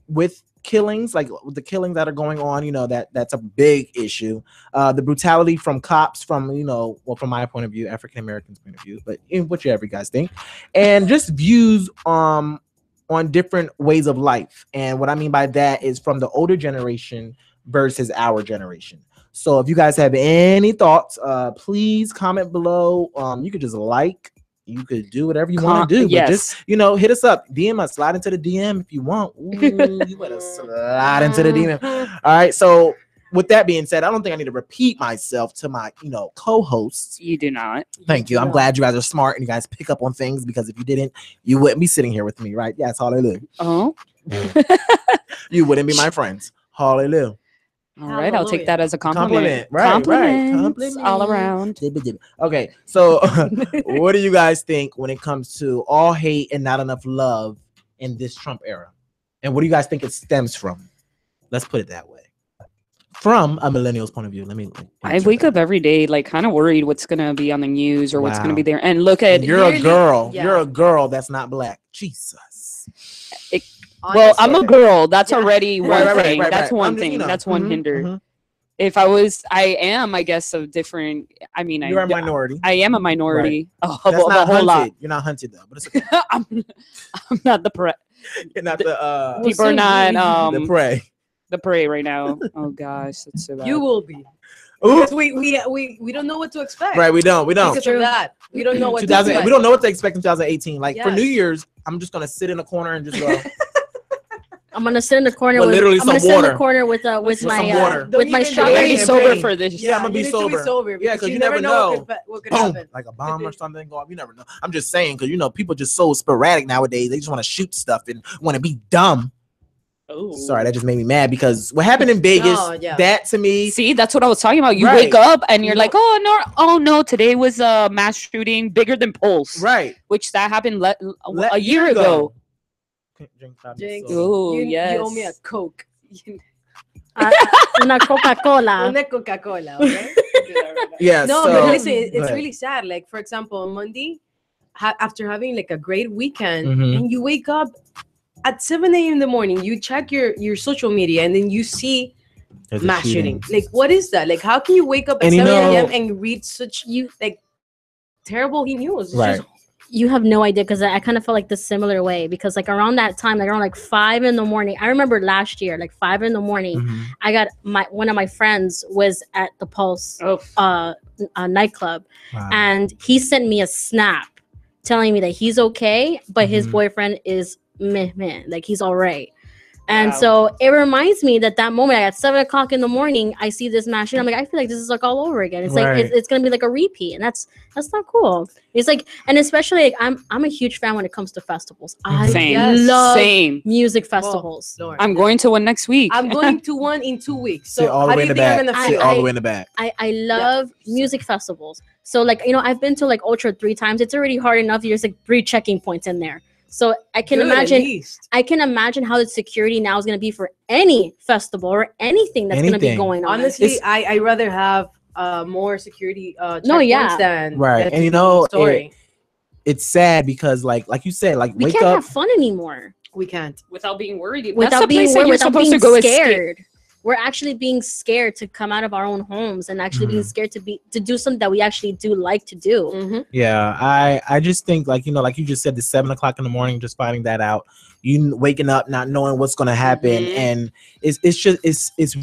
with killings, like with the killings that are going on. You know, that's a big issue. The brutality from cops, from well, from my point of view, African Americans' point of view, but whichever you guys think, and just views on different ways of life. And what I mean by that is from the older generation versus our generation. So if you guys have any thoughts, please comment below. You could just like, you could do whatever you want to do. But just, hit us up, DM us, slide into the DM if you want. Ooh, you better slide into the DM. All right. So with that being said, I don't think I need to repeat myself to my, co-hosts. You do not. Thank you. I'm glad you guys are smart and you guys pick up on things, because if you didn't, you wouldn't be sitting here with me, right? Yeah, that's hallelujah. Oh. You wouldn't be my friends. Hallelujah. All right, I'll take that as a compliment. Right, Compliments all around. Okay, so what do you guys think when it comes to all hate and not enough love in this Trump era? And what do you guys think it stems from? Let's put it that way. From a millennial's point of view, I wake up every day like kind of worried what's gonna be on the news or what's gonna be there. And look at you're a girl. Yeah. You're a girl that's not black. Jesus. Well, I'm a girl. That's already one thing. That's one thing. That's one hinder. If I was, I am, I guess, a different. I mean, you're a minority. I am a minority. Right. That's not a whole lot. You're not hunted though, but it's okay. I'm not the prey. You're not the people are not the prey. The prey right now. Oh gosh, that's so bad. You will be. Because we don't know what to expect. Right, we don't. Because of that, we don't know what to expect. We don't know what to expect in 2018. Like for New Year's, I'm just gonna sit in a corner and just go. I'm gonna sit in the corner with literally some water. With my strawberry. Be sober for this. Yeah, I'm gonna be sober. Yeah, because you never know what could happen. Like a bomb or something go off. You never know. I'm just saying, because people just so sporadic nowadays. They just want to shoot stuff and want to be dumb. Oh, sorry, that just made me mad, because what happened in Vegas, that to me. See, that's what I was talking about. You wake up and you're like, oh no, today was a mass shooting bigger than Pulse. Right. Which that happened a year ago. Jinx. Oh, yes. You owe me a Coke. Una Coca-Cola. Una Coca-Cola, okay? Yeah. No, but listen, it's really sad. Like, for example, on Monday, after having like a great weekend, and you wake up at 7 a.m. in the morning, you check your social media, and then you see mass shooting. Like, what is that? Like, how can you wake up at 7 a.m. and read such terrible news? Right. You have no idea, because I kind of felt like the similar way, because like around that time, like around like 5 in the morning, I remember last year, like 5 in the morning, I got one of my friends was at the Pulse nightclub, and he sent me a snap telling me that he's okay, but his boyfriend is meh, like he's all right. And so it reminds me that moment at 7 o'clock in the morning, I see this mass shooting. I'm like, I feel like this is like all over again. It's like it's gonna be like a repeat, and that's not cool. It's like, and especially like I'm a huge fan when it comes to festivals. I love music festivals. I'm going to one next week. I'm going to one in 2 weeks. So all the way in the back. All the way in the back. I love music festivals. So like I've been to like Ultra 3 times. It's already hard enough. There's like 3 checking points in there. So I can imagine how the security now is going to be for any festival or anything that's going to be going on. Honestly, I rather have more security checkpoints than and it's sad because like you said, like we can't have fun anymore. We can't without being worried. Without being worried, without being scared. We're actually being scared to come out of our own homes and actually being scared to do something that we actually do like to do. Yeah, I just think like you just said, the 7 o'clock in the morning, just finding that out, you waking up not knowing what's going to happen, and it's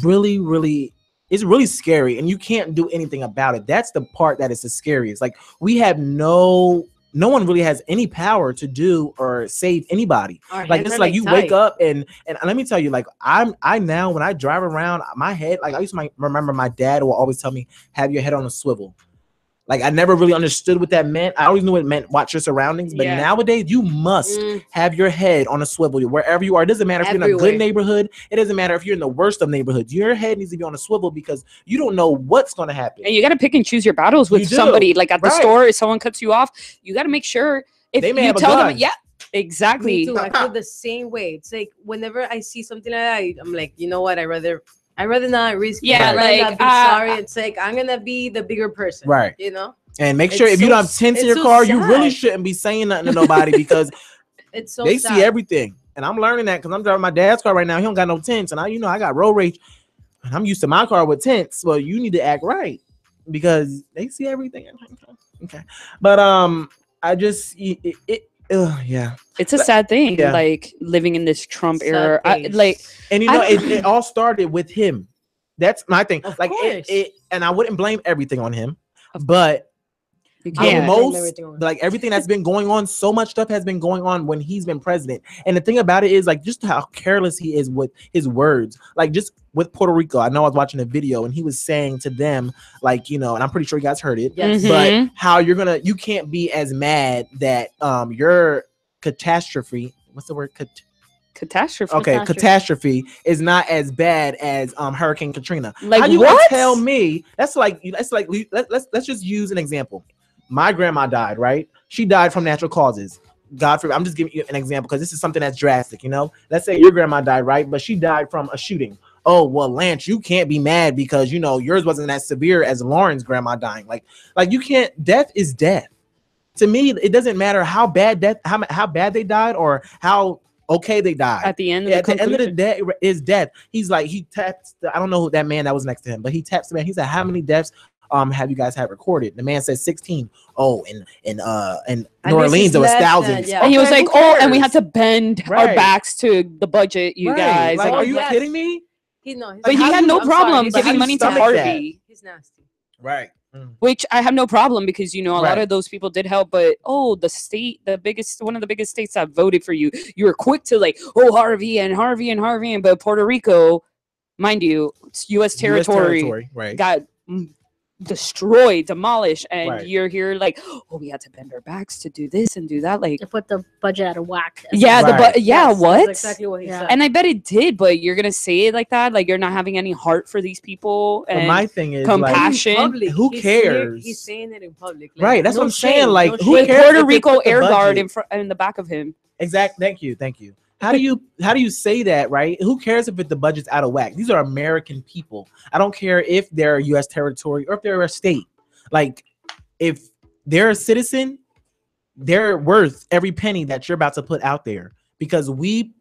really scary, and you can't do anything about it. That's the part that is the scariest. Like we have no one really has any power to do or save anybody. Like it's like you wake up and let me tell you, like I now when I drive around, my head, like I used to remember my dad will always tell me, have your head on a swivel. Like I never really understood what that meant. I always knew it meant watch your surroundings, but nowadays you must have your head on a swivel wherever you are. It doesn't matter if you're in a good neighborhood. It doesn't matter if you're in the worst of neighborhoods. Your head needs to be on a swivel because you don't know what's going to happen. And you got to pick and choose your battles with somebody. Like at the store, if someone cuts you off, you got to make sure if you tell them, Exactly. Me too. I feel the same way. It's like whenever I see something like that, I'm like, you know what? I rather not risk it. Yeah, I'd rather like, not be sorry. It's like I'm gonna be the bigger person. Right. You know? And make sure It's if you so don't have tints in it's your so car, you really sad. shouldn't be saying nothing to nobody because It's so they sad. see everything. And I'm learning that because I'm driving my dad's car right now. He don't got no tints. And I got road rage. And I'm used to my car with tints. Well, you need to act right because they see everything. Okay. But I just yeah. It's a sad thing, yeah. like living in this Trump Sad era. face. And it all started with him. That's my thing. Of like course. and I wouldn't blame everything on him, but You the can't. most like everything that's been going on, so much stuff has been going on when he's been president. And the thing about it is like just how careless he is with his words. Like just with Puerto Rico, I know I was watching a video and he was saying to them, like, and I'm pretty sure you guys heard it, Yes. but how you can't be as mad that your catastrophe. What's the word? Catastrophe. Okay, catastrophe is not as bad as Hurricane Katrina. Like, how you what? gonna tell me? Let's just use an example. My grandma died, right? She died from natural causes. God forbid. I'm just giving you an example because this is something that's drastic. Let's say your grandma died, right? But she died from a shooting. Oh well, Lance, you can't be mad because yours wasn't as severe as Lauren's grandma dying. Like you can't. Death is death. To me, it doesn't matter how bad how bad they died or how okay they died. At the end of the day is death. He's like he tapped. I don't know who that man that was next to him, but he taps the man. He said, "How many deaths have you guys had recorded?" The man said 16. Oh, in New Orleans there was thousands. And he was like, "Oh, and we had to bend our backs to the budget, you guys." Like, are you kidding me? But he had no problem giving money to Harvey. He's nasty. Right. Which I have no problem because a lot of those people did help, but one of the biggest states that voted for you, you were quick to like, Harvey, but Puerto Rico, mind you, it's U.S. territory, right? Got destroyed, demolished, and you're here like, we had to bend our backs to do this and do that, like to put the budget out of whack. What? That's exactly what he said. And I bet it did, but you're gonna say it like that, like you're not having any heart for these people. And my thing is compassion. Like, who cares? He's saying it in public, like, right? That's what I'm saying. Like, who with cares? Puerto Rico Air Guard in the back of him. Exactly. Thank you. How do you say that, right? Who cares if the budget's out of whack? These are American people. I don't care if they're U.S. territory or if they're a state. Like, if they're a citizen, they're worth every penny that you're about to put out there because we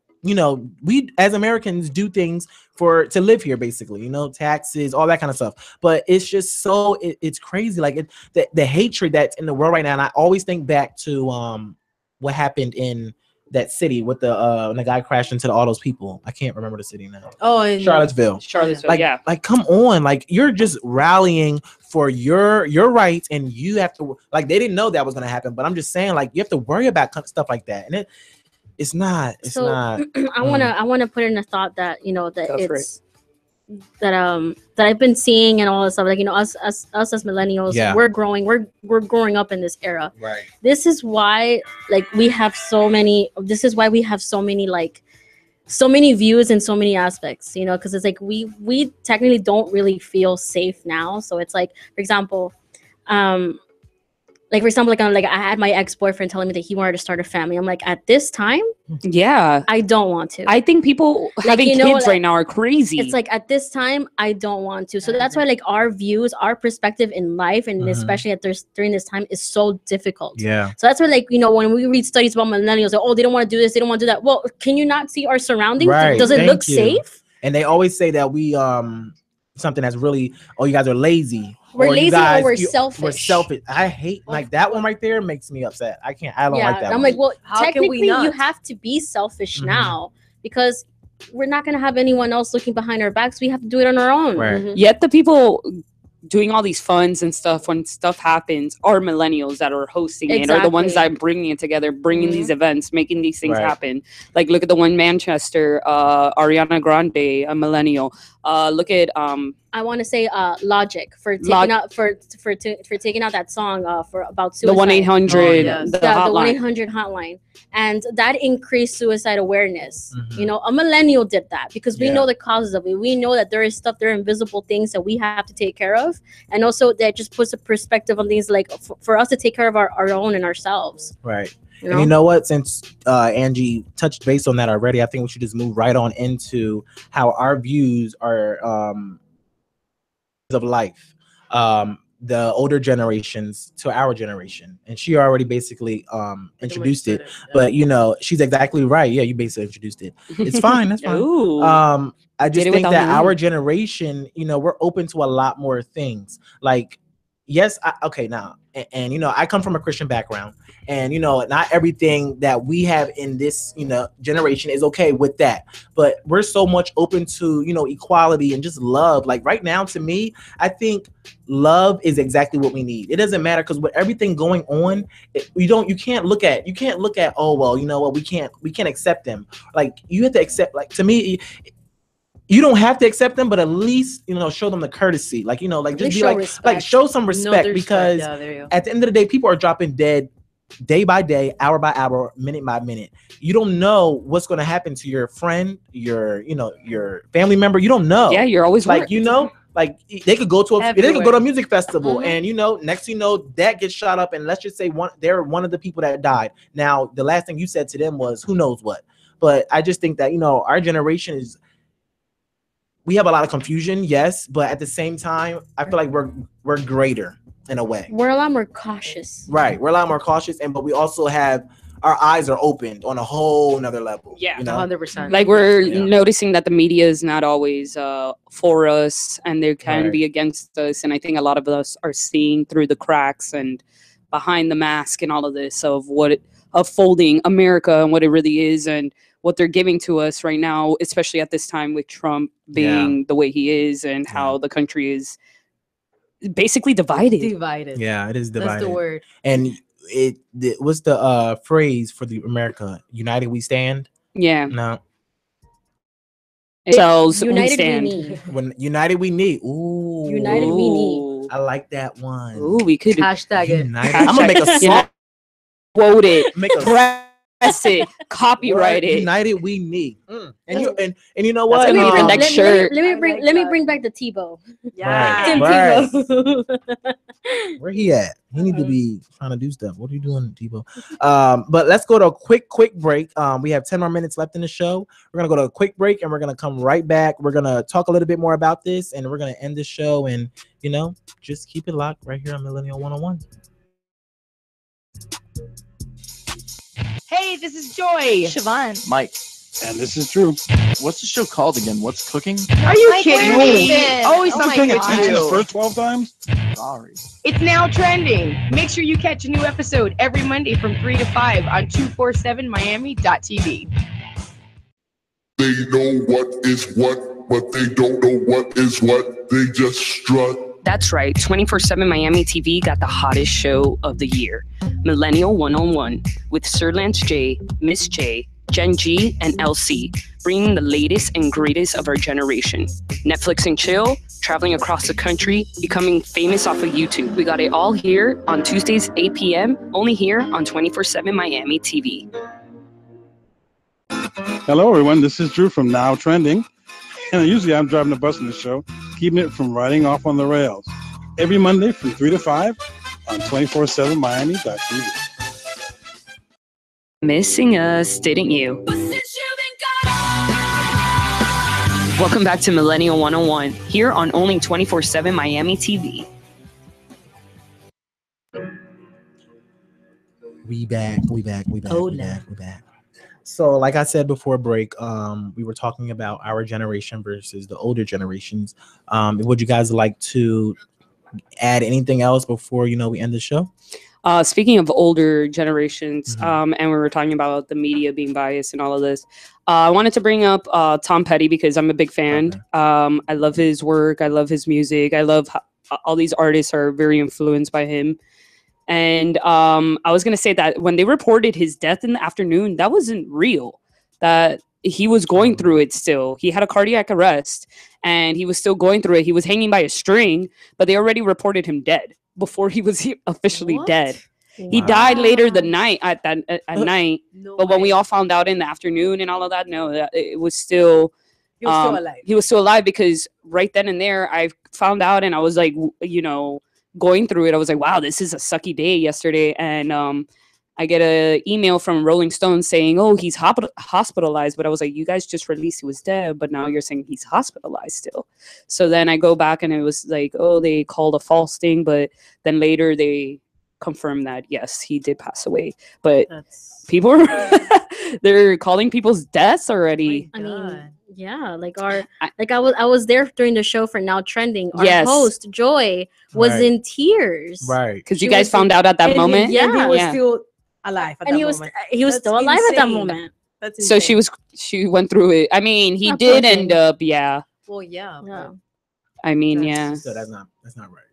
as Americans do things to live here, basically, taxes, all that kind of stuff. But it's just so it's crazy. Like the hatred that's in the world right now. And I always think back to what happened in that city with when the guy crashed into all those people. I can't remember the city now. Oh, in Charlottesville. Like come on, like you're just rallying for your rights, and you have to like they didn't know that was gonna happen. But I'm just saying, like you have to worry about stuff like that, and it's not. I wanna put in a thought that that I've been seeing and all this stuff, like us as millennials, we're growing up in this era. Right. This is why we have so many so many views and so many aspects, because it's like we technically don't really feel safe now. So it's like, for example, I had my ex-boyfriend telling me that he wanted to start a family. I'm like, at this time, I don't want to. I think people having kids right now are crazy. It's like at this time, I don't want to. So that's why our views, our perspective in life, and especially during this time, is so difficult. Yeah. So that's why when we read studies about millennials, they don't want to do this, they don't want to do that. Well, can you not see our surroundings? Right. Does it look safe? And they always say that we something that's really, you guys are lazy. We're lazy or we're selfish. We're selfish. I hate like that one right there makes me upset. I don't like that. I'm one. like, well, technically you have to be selfish now because we're not gonna have anyone else looking behind our backs. We have to do it on our own. Right. Yet the people doing all these funds and stuff when stuff happens are millennials that are hosting it, or the ones that are bringing it together, bringing these events, making these things happen. Like look at the one in Manchester, Ariana Grande, a millennial. Look at I want to say Logic for taking out taking out that song for about suicide. The 1-800 the 1-800 hotline, and that increased suicide awareness. A millennial did that because we know the causes of it. We know that there is stuff, there are invisible things that we have to take care of, and also that just puts a perspective on things like for us to take care of our own and ourselves. Right. And you know what? Since Angie touched base on that already, I think we should just move right on into how our views are of life. The older generations to our generation, and she already basically introduced it. But you know, she's exactly right. Yeah, you basically introduced it. It's fine. That's fine. I just think that our generation, you know, we're open to a lot more things. Like, yes, okay, now, and you know, I come from a Christian background, and you know, not everything that we have in this, you know, generation is okay with that. But we're so much open to, you know, equality and just love. Like right now, to me, I think love is exactly what we need. It doesn't matter, because with everything going on, you can't look at oh well, you know what, we can't accept them. Like you have to accept. Like to me, you don't have to accept them, but at least, you know, show them the courtesy. Like, you know, like just be like show some respect, because at the end of the day, people are dropping dead day by day, hour by hour, minute by minute. You don't know what's going to happen to your friend, your family member. You don't know. Yeah, you're always like, you know, like they could go to a music festival, and you know, next thing you know, that gets shot up, and let's just say they're one of the people that died. Now, the last thing you said to them was who knows what. But I just think that, you know, our generation we have a lot of confusion, yes, but at the same time, I feel like we're greater in a way. We're a lot more cautious. Right, we're a lot more cautious, but we also have our eyes are opened on a whole nother level. Yeah, you know? 100%. Like we're noticing that the media is not always for us, and they can be against us. And I think a lot of us are seeing through the cracks and behind the mask and all of this of folding America and what it really is, and what they're giving to us right now, especially at this time with Trump being the way he is, and how the country is basically divided. Yeah, it is divided. That's the word. And what's the phrase for the America? United we stand? Yeah. No. United we need. When united we need. Ooh. United we need. I like that one. Ooh, we could hashtag it. I'm gonna make a song. Quote it. Make a it, copyright it. United we need. And you know what? Let me bring back the Tebow. Yeah, Tim Tebow. Where he at? He need to be trying to do stuff. What are you doing, Tebow? But let's go to a quick break. We have 10 more minutes left in the show. We're gonna go to a quick break, and we're gonna come right back. We're gonna talk a little bit more about this, and we're gonna end the show. And you know, just keep it locked right here on Millennial 101. Hey, this is Joy. Siobhan. Mike. And this is Drew. What's the show called again? What's cooking? Are you kidding me? Always something the to do. first 12 times? Sorry. It's now trending. Make sure you catch a new episode every Monday from 3 to 5 on 247miami.tv. They know what is what, but they don't know what is what. They just strut. That's right. 24/7 Miami TV got the hottest show of the year, Millennial 101, with Sir Lance J, Miss J, Gen G, and LC, bringing the latest and greatest of our generation. Netflix and chill, traveling across the country, becoming famous off of YouTube. We got it all here on Tuesdays, 8 p.m., only here on 24/7 Miami TV. Hello, everyone. This is Drew from Now Trending. And usually I'm driving the bus in the show, keeping it from riding off on the rails. Every Monday from 3 to 5 on 247miami.tv. Missing us, didn't you? Welcome back to Millennial 101, here on only 24/7 Miami TV. We back. So, like I said before break, we were talking about our generation versus the older generations. Would you guys like to add anything else before we end the show? Speaking of older generations, and we were talking about the media being biased and all of this, I wanted to bring up Tom Petty because I'm a big fan. I love his work. I love his music. I love how all these artists are very influenced by him. And I was going to say that when they reported his death in the afternoon, that wasn't real, that he was going through it still. He had a cardiac arrest and he was still going through it. He was hanging by a string, but they already reported him dead before he was officially dead. Wow. He died later the night at night. But when we all found out in the afternoon and all of that, no, it was still, he was still alive. He was still alive because right then and there I found out and I was like, going through it. I was like, wow, this is a sucky day yesterday. And I get a email from Rolling Stone saying, "Oh, he's hospitalized." But I was like, "You guys just released he was dead, but now you're saying he's hospitalized still." So then I go back and it was like, "Oh, they called a false thing," but then later they confirmed that yes, he did pass away. But people are they're calling people's deaths already. I mean, yeah, like I was there during the show for Now Trending. Our Yes. host Joy was in tears. Right. Because you guys found out at that moment. Yeah, he was Yeah. still alive at And that he was moment. he was That's still alive at that insane. moment. That's So insane. she went through it. I mean, he Not did person. end up, yeah. Well, yeah. but I mean, yeah. So that's not right.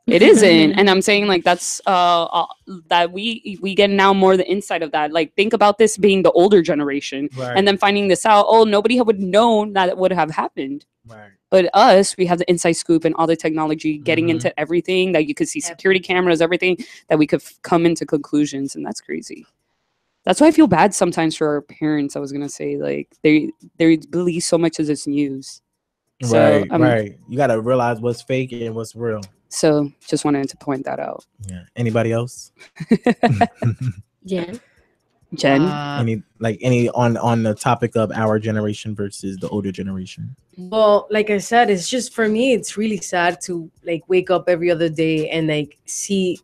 It isn't, and I'm saying like that's that we get now more the insight of that. Like think about this being the older generation, Right. and then finding this out. Oh, nobody would known that it would have happened. Right. But us, we have the inside scoop and all the technology getting Mm-hmm. into everything that you could see security cameras, everything that we could come into conclusions, and that's crazy. That's why I feel bad sometimes for our parents. I was gonna say like they believe so much of this news. So, Right. You gotta realize what's fake and what's real. So just wanted to point that out. Yeah. Anybody else? Jen. Any on the topic of our generation versus the older generation? Well, like I said, it's just for me, it's really sad to like wake up every other day and like see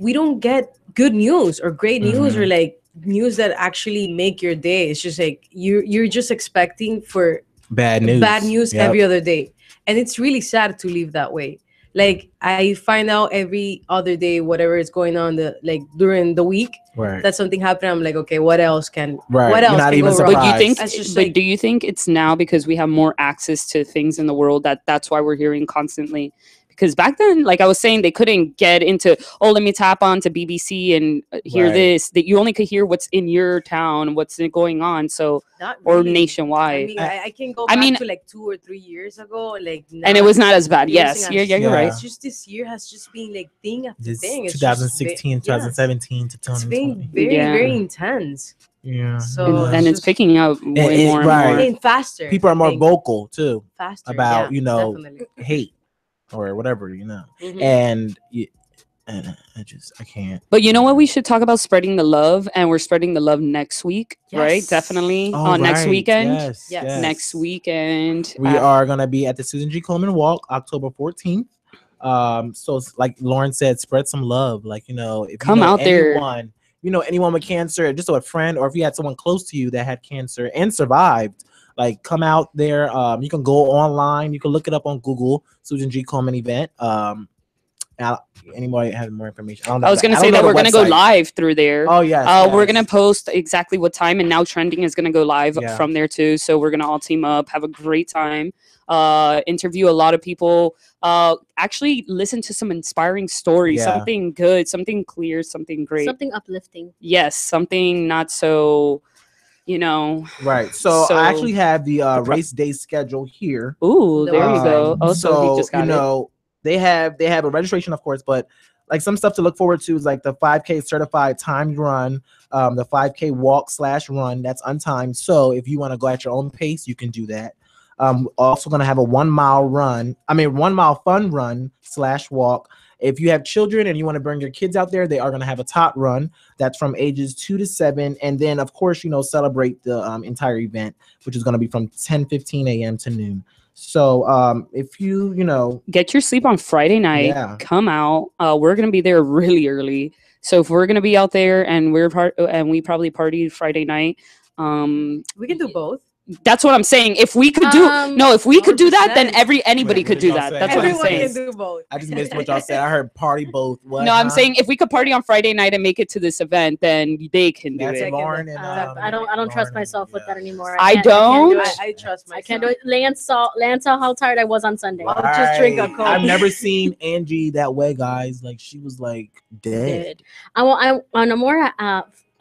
we don't get good news or great news or like news that actually make your day. It's just like you're just expecting for bad news every other day, and it's really sad to live that way. Like I find out every other day whatever is going on during the week that something happened. I'm like, okay, what else can what else can go wrong? But you think That's just do you think it's now because we have more access to things in the world that's why we're hearing constantly? Because back then, like I was saying, they couldn't get into, oh, let me tap on to BBC and hear this. That you only could hear what's in your town, what's going on. So, or nationwide. I mean, I can go back to like 2 or 3 years ago, like and it was not as bad. Yes, you're right. It's just this year has just been like thing after This thing. It's 2016, 2017 to 2020. It's been very intense. Yeah. So and it's picking up way more and more. And faster. People are more vocal too Faster, about definitely. hate or whatever, Mhm. and I can't. But you know what? We should talk about spreading the love, and we're spreading the love next week, right? Definitely on next weekend. Yes. Next weekend. We are gonna be at the Susan G. Komen Walk, October 14th. So it's like Lauren said, spread some love. Like if Come out there. Anyone with cancer, just a friend, or if you had someone close to you that had cancer and survived. Like, come out there. You can go online. You can look it up on Google, Susan G. Komen event. Anybody have more information? I was going to say that we're going to go live through there. Oh, yes. We're going to post exactly what time, and Now Trending is going to go live from there, too. So we're going to all team up, have a great time, interview a lot of people, actually listen to some inspiring stories, something good, something clear, something great. Something uplifting. Yes, something not so... Right. So I actually have the race day schedule here. Ooh, there you go. Oh, so he just got it. They have a registration, of course, but like some stuff to look forward to is like the 5K certified timed run, the 5K walk/run that's untimed. So if you want to go at your own pace, you can do that. Also gonna have a 1 mile run. 1 mile fun run/walk. If you have children and you want to bring your kids out there, they are going to have a tot run that's from ages 2 to 7. And then, of course, celebrate the entire event, which is going to be from 10:15 a.m. to noon. So if you get your sleep on Friday night, come out. We're going to be there really early. So if we're going to be out there and we probably party Friday night, we can do both. That's what I'm saying. If we could do if we could do that, then anybody could do that. That's what I'm saying. Everyone can do both. I just missed what y'all said. I heard party both. What? No, I'm saying if we could party on Friday night and make it to this event, then they can do it. Lauren and, I don't trust myself with that anymore. I don't. I trust myself. I can't do it. Lance saw how tired I was on Sunday. I'll just drink a Coke. I've never seen Angie that way, guys. Like she was like dead. I on a more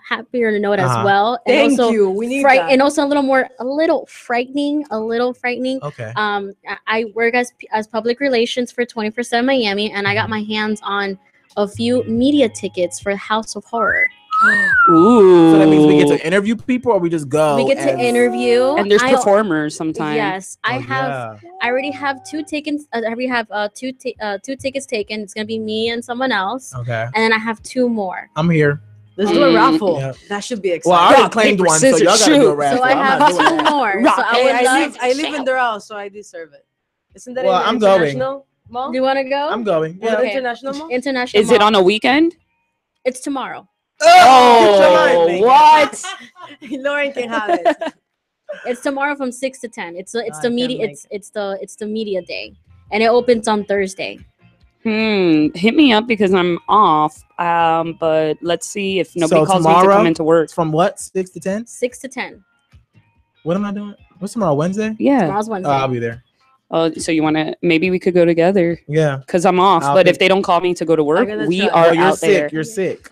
happier note as well. And Thank also you. We need that. And also a little frightening. Okay. I work as public relations for 24/7 Miami, and I got my hands on a few media tickets for House of Horror. Ooh. So that means we get to interview people, or we just go. We get to interview, and there's performers sometimes. Yes, I already have 2 tickets. I already have two tickets taken. It's gonna be me and someone else. Okay. And then I have 2 more. I'm here. Let's do a raffle. Yeah. That should be exciting. Well, I already Rock, claimed paper, one, so y'all scissors, gotta do a shoot. raffle. So I I'm have not doing 2 that. more. Rock, So Hey, I would I live in Doral, so I deserve it. Isn't that Well, in I'm the going. international mall? Do you want to go? I'm going. Yeah. Yeah. International mall? International. Is it Mall. on a weekend? It's tomorrow. Oh, what? Lauren can have it. It's tomorrow from 6 to 10. It's I the media. can't make It's the media day, and it opens on Thursday. Hit me up because I'm off. But let's see if nobody So calls me to tomorrow, come into work. It's from what? 6 to 10? 6 to 10. What am I doing? What's tomorrow? Wednesday? Yeah. Tomorrow's Wednesday. I'll be there. Oh, so you want to? Maybe we could go together. Yeah. Because I'm off. I'll but pick- if they don't call me to go to work, gonna we try. are Well, you're out sick. there. You're sick.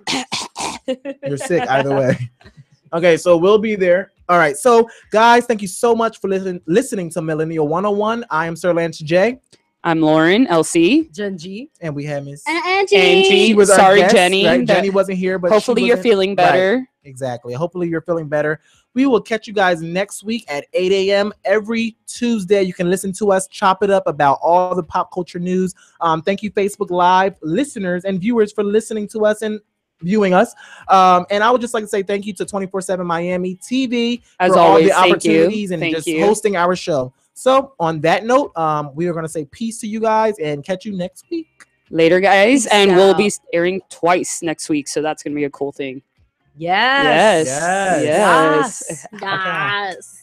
You're sick either way. Okay, so we'll be there. All right. So, guys, thank you so much for listening to Millennial 101. I am Sir Lance J. I'm Lauren, LC. Jen G. And we have Miss Angie. Angie. She was our Sorry, guest, Jenny. right? that- Jenny wasn't here, but hopefully she you're was feeling right. better. Exactly. Hopefully you're feeling better. We will catch you guys next week at 8 a.m. every Tuesday. You can listen to us chop it up about all the pop culture news. Thank you, Facebook Live listeners and viewers, for listening to us and viewing us. And I would just like to say thank you to 24/7 Miami TV As for always, all the thank you. opportunities and Thank just you. hosting our show. So on that note, we are going to say peace to you guys and catch you next week. Later, guys. Peace And we'll be out. airing twice next week. So that's going to be a cool thing. Yes. Yes. Yes. Yes. Yes.